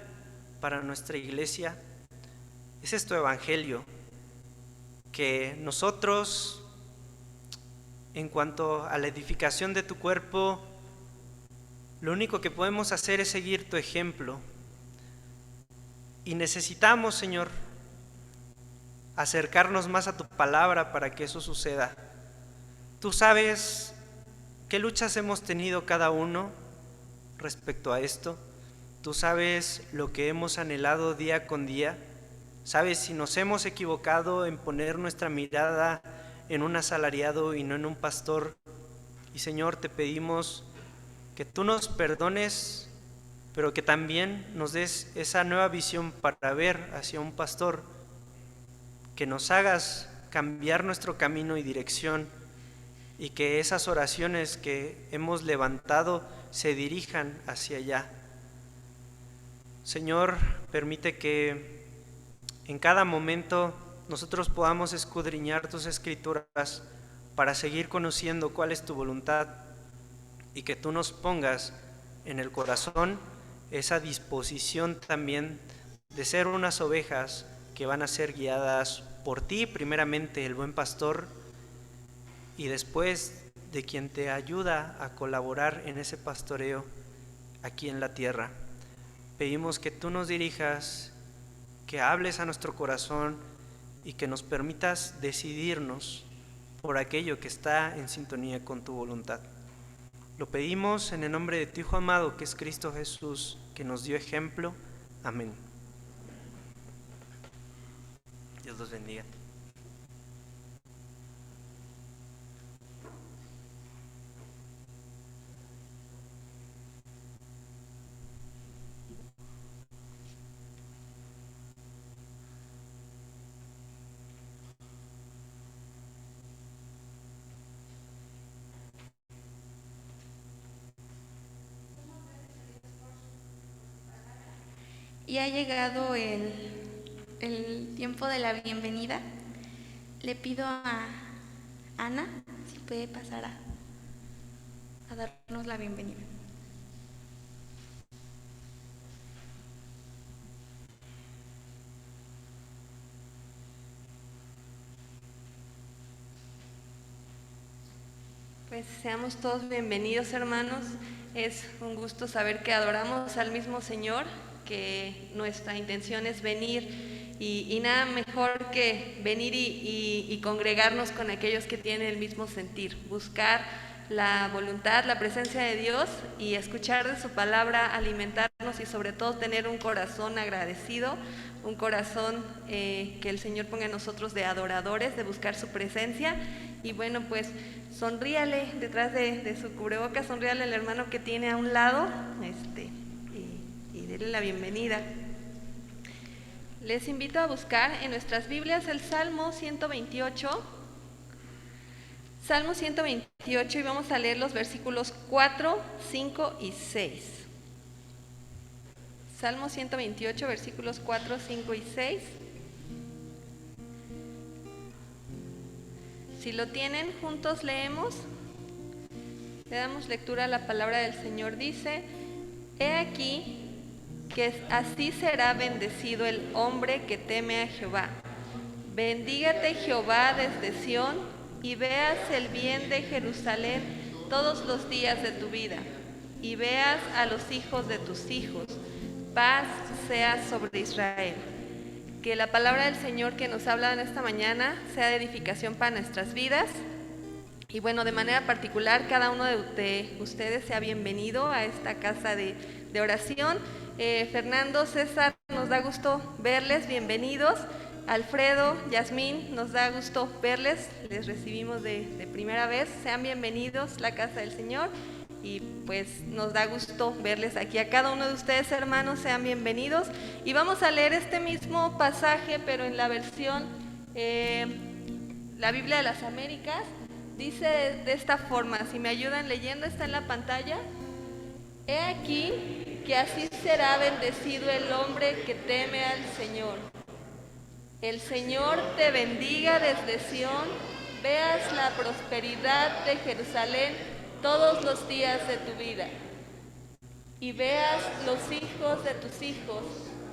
para nuestra iglesia. Ese es tu evangelio, que nosotros, en cuanto a la edificación de tu cuerpo, lo único que podemos hacer es seguir tu ejemplo. Y necesitamos, Señor, acercarnos más a tu palabra para que eso suceda. Tú sabes qué luchas hemos tenido cada uno respecto a esto. Tú sabes lo que hemos anhelado día con día. Sabes si nos hemos equivocado en poner nuestra mirada en un asalariado y no en un pastor. Y Señor, te pedimos que tú nos perdones, pero que también nos des esa nueva visión para ver hacia un pastor, que nos hagas cambiar nuestro camino y dirección, y que esas oraciones que hemos levantado se dirijan hacia allá. Señor, permite que en cada momento nosotros podamos escudriñar tus escrituras para seguir conociendo cuál es tu voluntad, y que tú nos pongas en el corazón esa disposición también de ser unas ovejas que van a ser guiadas por ti, primeramente el buen pastor, y después de quien te ayuda a colaborar en ese pastoreo aquí en la tierra. Pedimos que tú nos dirijas, que hables a nuestro corazón y que nos permitas decidirnos por aquello que está en sintonía con tu voluntad. Lo pedimos en el nombre de tu Hijo amado, que es Cristo Jesús, que nos dio ejemplo. Amén. Dios los bendiga. Y ha llegado el tiempo de la bienvenida. Le pido a Ana si puede pasar a darnos la bienvenida. Pues seamos todos bienvenidos, hermanos. Es un gusto saber que adoramos al mismo Señor, que nuestra intención es venir y nada mejor que venir y congregarnos con aquellos que tienen el mismo sentir, buscar la voluntad, la presencia de Dios y escuchar de su palabra, alimentarnos y sobre todo tener un corazón agradecido, un corazón que el Señor ponga en nosotros de adoradores, de buscar su presencia. Y bueno, pues sonríale detrás de su cubrebocas, sonríale al hermano que tiene a un lado, y dele la bienvenida. Les invito a buscar en nuestras Biblias el Salmo 128. Salmo 128, y vamos a leer los versículos 4, 5 y 6. Salmo 128, versículos 4, 5 y 6. Si lo tienen, juntos leemos. Le damos lectura a la palabra del Señor. Dice: He aquí que así será bendecido el hombre que teme a Jehová. Bendígate Jehová desde Sión, y veas el bien de Jerusalén todos los días de tu vida, y veas a los hijos de tus hijos. Paz sea sobre Israel. Que la palabra del Señor que nos habla en esta mañana sea de edificación para nuestras vidas. Y bueno, de manera particular, cada uno de ustedes sea bienvenido a esta casa de oración. Fernando, César, nos da gusto verles, bienvenidos. Alfredo, Yasmín, nos da gusto verles, les recibimos de primera vez. Sean bienvenidos a la casa del Señor. y pues nos da gusto verles aquí. A cada uno de ustedes, hermanos, sean bienvenidos. Y vamos a leer este mismo pasaje, pero en la versión, la Biblia de las Américas. Dice de esta forma, si me ayudan leyendo, está en la pantalla. He aquí que así será bendecido el hombre que teme al Señor. El Señor te bendiga desde Sión, veas la prosperidad de Jerusalén todos los días de tu vida, y veas los hijos de tus hijos,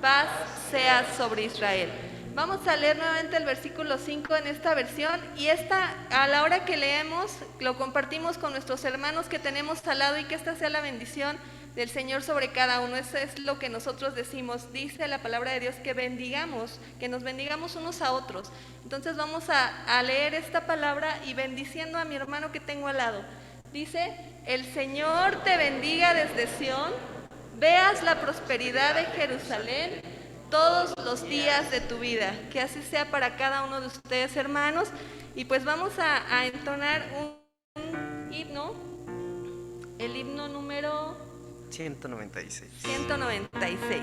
paz sea sobre Israel. Vamos a leer nuevamente el versículo 5 en esta versión, y a la hora que leemos, lo compartimos con nuestros hermanos que tenemos al lado, y que esta sea la bendición del Señor sobre cada uno. Eso es lo que nosotros decimos. Dice la palabra de Dios que bendigamos, que nos bendigamos unos a otros. Entonces vamos a leer esta palabra y bendiciendo a mi hermano que tengo al lado. Dice, el Señor te bendiga desde Sión, veas la prosperidad de Jerusalén todos los días de tu vida. Que así sea para cada uno de ustedes, hermanos. Y pues vamos a entonar un himno, el himno número 196. 196.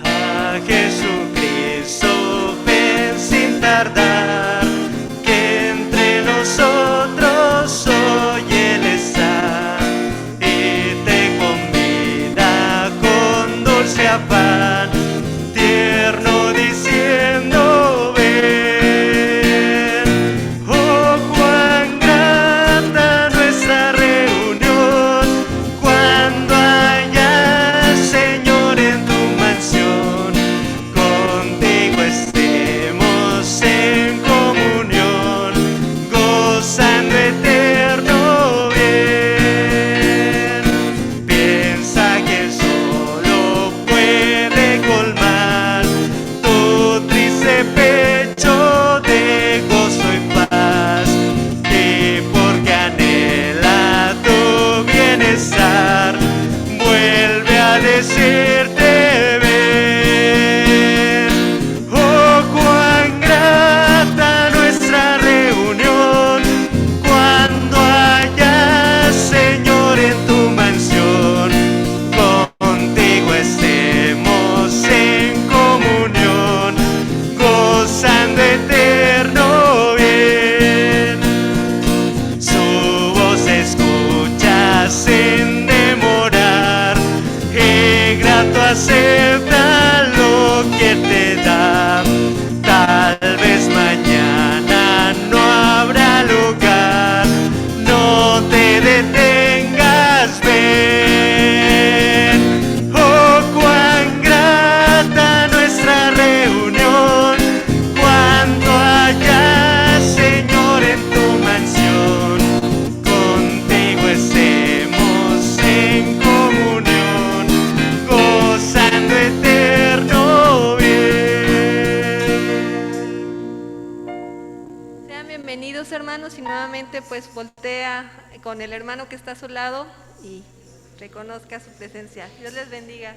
A Jesucristo ven sin tardar, que entre nosotros hoy Él está, y te convida con dulce afán, tierno diciendo ven. Oh, cuán grata nuestra reunión, cuando haya, Señor, en tu mansión, contigo estemos en comunión, gozando eterno bien. Piensa que Él solo puede colmar tu triste pecho de gozo y paz, y porque anhela tu bienestar, vuelve a decirte ven. Oh, cuán grata nuestra reunión, cuando haya, Señor, en tu mansión, contigo estemos en comunión, gozando eterno bien. Su voz escucha sin demorar, y grato acepta lo que te da. Tal vez mañana no habrá lugar, no te detengas, ven. Oh, cuán grata nuestra reunión, cuando haya, Señor, en tu mansión, contigo estemos en comunión, gozando eterno bien. Sean bienvenidos, hermanos, y nuevamente pues voltea con el hermano que está a su lado y reconozca su presencia. Dios les bendiga.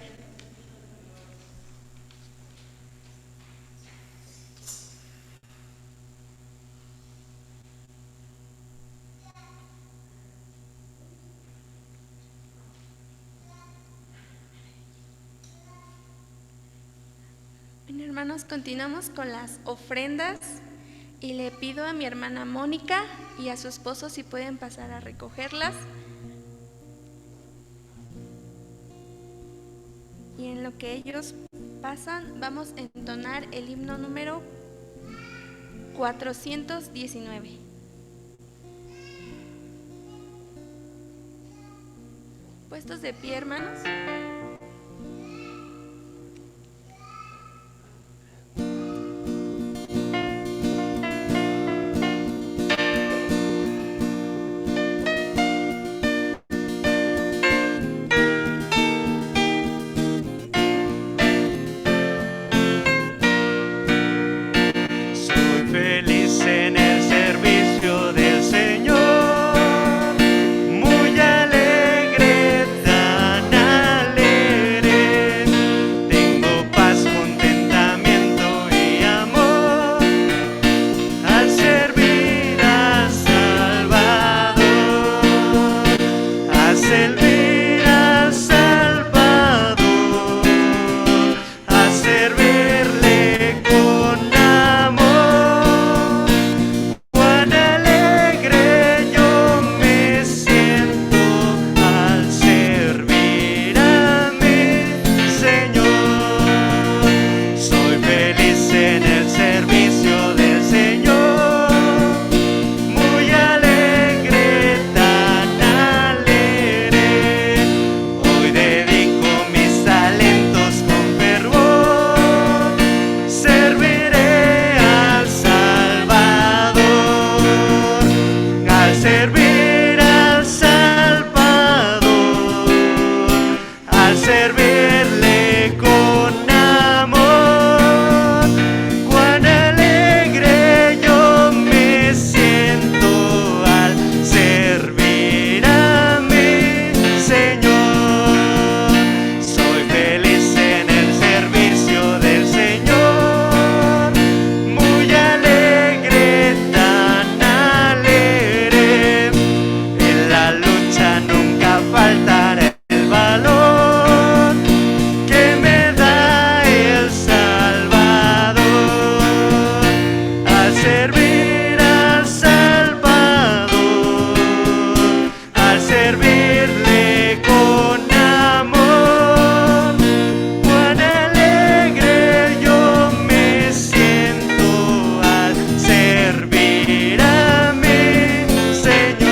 Bueno, hermanos, continuamos con las ofrendas y le pido a mi hermana Mónica y a su esposo si pueden pasar a recogerlas. Y en lo que ellos pasan, vamos a entonar el himno número 419. Puestos de pie, hermanos. Soy servirle con amor. Cuán alegre yo me siento al servir a mi Señor. Soy feliz en el servicio del Señor, muy alegre, tan alegre. Hoy dedico mis talentos con fervor, serviré al Salvador, al servir al Salvador, al servirle con amor. Cuán alegre yo me siento al servir a mi Señor. Soy feliz en el servicio del Señor, muy alegre, tan alegre. En la lucha nunca faltará el valor que me da el Salvador, al servir al Salvador, al servirle con amor. Cuán alegre yo me siento al servir a mi Señor.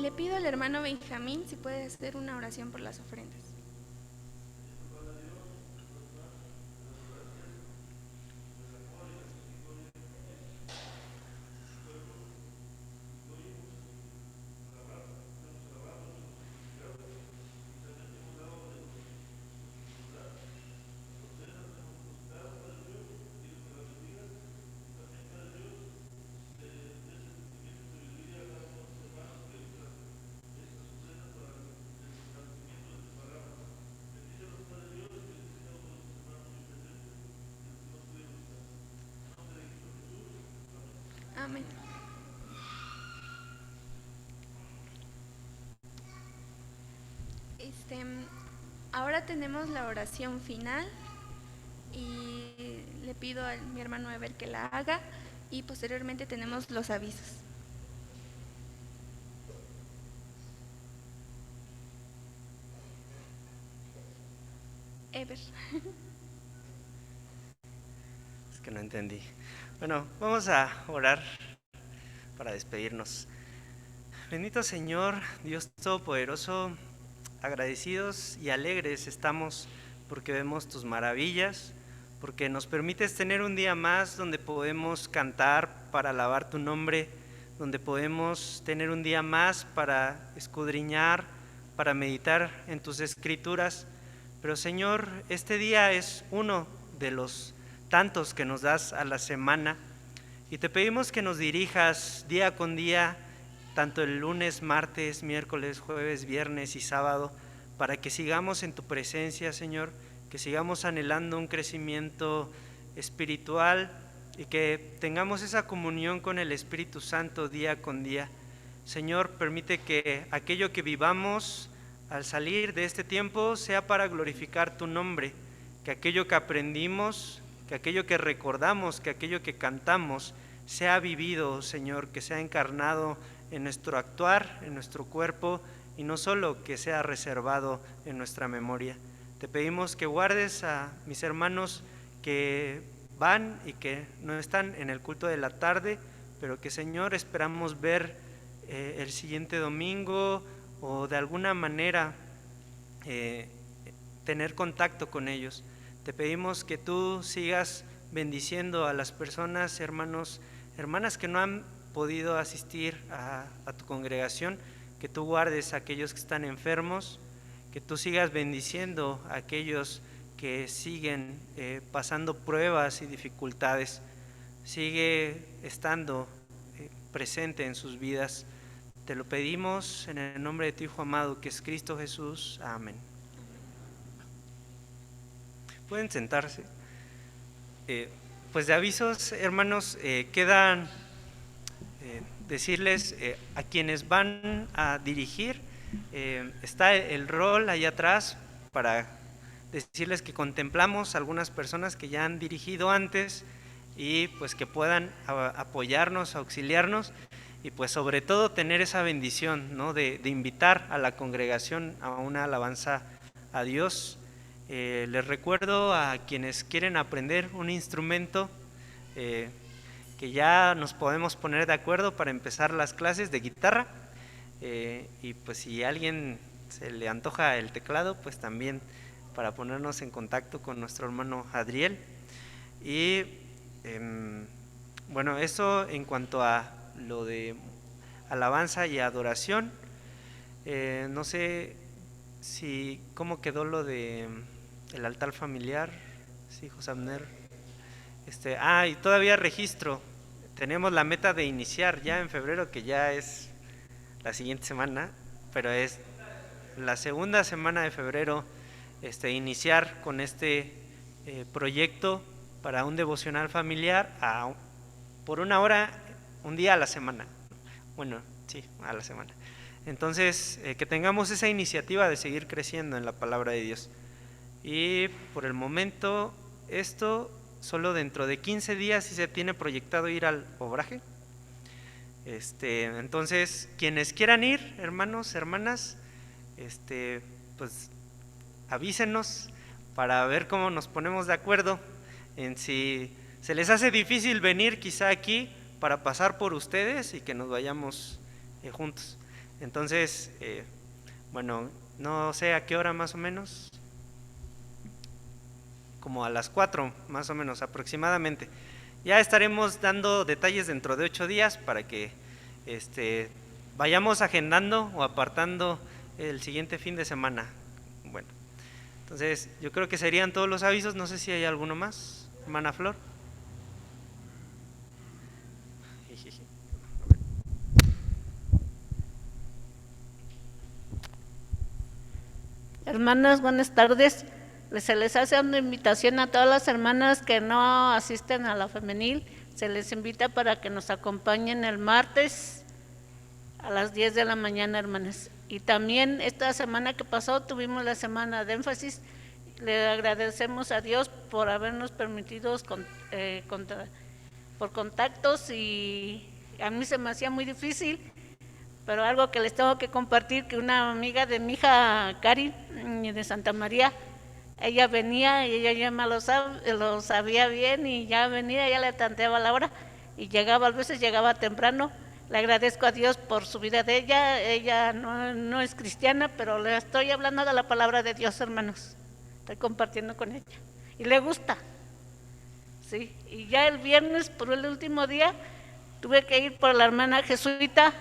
Le pido al hermano Benjamín si puede hacer una oración por las ofrendas. Amén. Ahora tenemos la oración final y le pido a mi hermano Ever que la haga y posteriormente tenemos los avisos. Ever. Es que no entendí. Bueno, vamos a orar para despedirnos. Bendito Señor, Dios Todopoderoso, agradecidos y alegres estamos porque vemos tus maravillas, porque nos permites tener un día más donde podemos cantar para alabar tu nombre, donde podemos tener un día más para escudriñar, para meditar en tus escrituras. Pero Señor, este día es uno de los tantos que nos das a la semana y te pedimos que nos dirijas día con día, tanto el lunes, martes, miércoles, jueves, viernes y sábado, para que sigamos en tu presencia, Señor, que sigamos anhelando un crecimiento espiritual y que tengamos esa comunión con el Espíritu Santo día con día. Señor, permite que aquello que vivamos al salir de este tiempo sea para glorificar tu nombre, que aquello que aprendimos, que aquello que recordamos, que aquello que cantamos sea vivido, Señor, que sea encarnado en nuestro actuar, en nuestro cuerpo, y no solo que sea reservado en nuestra memoria. Te pedimos que guardes a mis hermanos que van y que no están en el culto de la tarde, pero que, Señor, esperamos ver el siguiente domingo o de alguna manera tener contacto con ellos. Te pedimos que tú sigas bendiciendo a las personas, hermanos, hermanas que no han podido asistir a tu congregación, que tú guardes a aquellos que están enfermos, que tú sigas bendiciendo a aquellos que siguen pasando pruebas y dificultades. Sigue estando presente en sus vidas. Te lo pedimos en el nombre de tu Hijo amado, que es Cristo Jesús. Amén. Pueden sentarse. Pues de avisos, hermanos, quedan decirles a quienes van a dirigir está el rol ahí atrás para decirles que contemplamos algunas personas que ya han dirigido antes y pues que puedan apoyarnos, auxiliarnos y pues sobre todo tener esa bendición, ¿no? de invitar a la congregación a una alabanza a Dios. Les recuerdo a quienes quieren aprender un instrumento que ya nos podemos poner de acuerdo para empezar las clases de guitarra, y pues si a alguien se le antoja el teclado, pues también para ponernos en contacto con nuestro hermano Adriel. Y bueno, eso en cuanto a lo de alabanza y adoración. No sé si cómo quedó lo de el altar familiar, sí, José Abner. Y todavía registro. Tenemos la meta de iniciar ya en febrero, que ya es la siguiente semana, pero es la segunda semana de febrero, iniciar con este proyecto para un devocional familiar por 1 hora, un día a la semana. Bueno, sí, a la semana. Entonces, que tengamos esa iniciativa de seguir creciendo en la palabra de Dios. Y por el momento, esto solo dentro de 15 días sí se tiene proyectado ir al obraje. Entonces, quienes quieran ir, hermanos, hermanas, pues avísenos para ver cómo nos ponemos de acuerdo en si se les hace difícil venir quizá aquí para pasar por ustedes y que nos vayamos juntos. Entonces, bueno, no sé a qué hora más o menos, como a las 4 más o menos aproximadamente. Ya estaremos dando detalles dentro de 8 días para que vayamos agendando o apartando el siguiente fin de semana. Bueno, entonces yo creo que serían todos los avisos. No sé si hay alguno más, hermana Flor. Hermanas, buenas tardes. Se les hace una invitación a todas las hermanas que no asisten a la femenil. Se les invita para que nos acompañen el martes a las 10 de la mañana, hermanas. Y también esta semana que pasó tuvimos la semana de énfasis. Le agradecemos a Dios por habernos permitido por contactos, y a mí se me hacía muy difícil, pero algo que les tengo que compartir, que una amiga de mi hija, Cari, de Santa María, ella venía y ella ya lo sabía bien y ya venía, ya le tanteaba la hora y llegaba, a veces llegaba temprano. Le agradezco a Dios por su vida de ella. Ella no es cristiana, pero le estoy hablando de la palabra de Dios, hermanos. Estoy compartiendo con ella y le gusta. Sí, y ya el viernes, por el último día, tuve que ir por la hermana jesuita,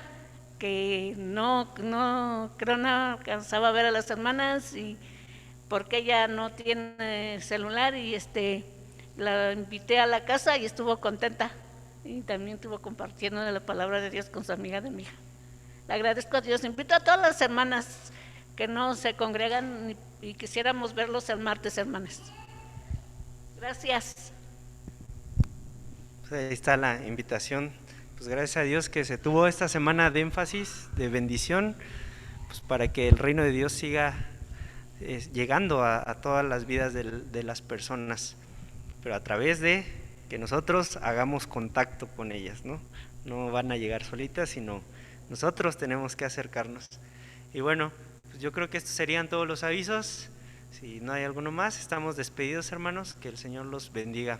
que no creo no alcanzaba a ver a las hermanas, y porque ella no tiene celular, y la invité a la casa y estuvo contenta, y también estuvo compartiendo de la palabra de Dios con su amiga de mi hija. Le agradezco a Dios. Invito a todas las hermanas que no se congregan y quisiéramos verlos el martes, hermanas. Gracias. Pues ahí está la invitación. Pues gracias a Dios que se tuvo esta semana de énfasis, de bendición, pues para que el reino de Dios siga llegando a todas las vidas de las personas, pero a través de que nosotros hagamos contacto con ellas, ¿no? No van a llegar solitas, sino nosotros tenemos que acercarnos. Y bueno, pues yo creo que estos serían todos los avisos. Si no hay alguno más, estamos despedidos, hermanos. Que el Señor los bendiga.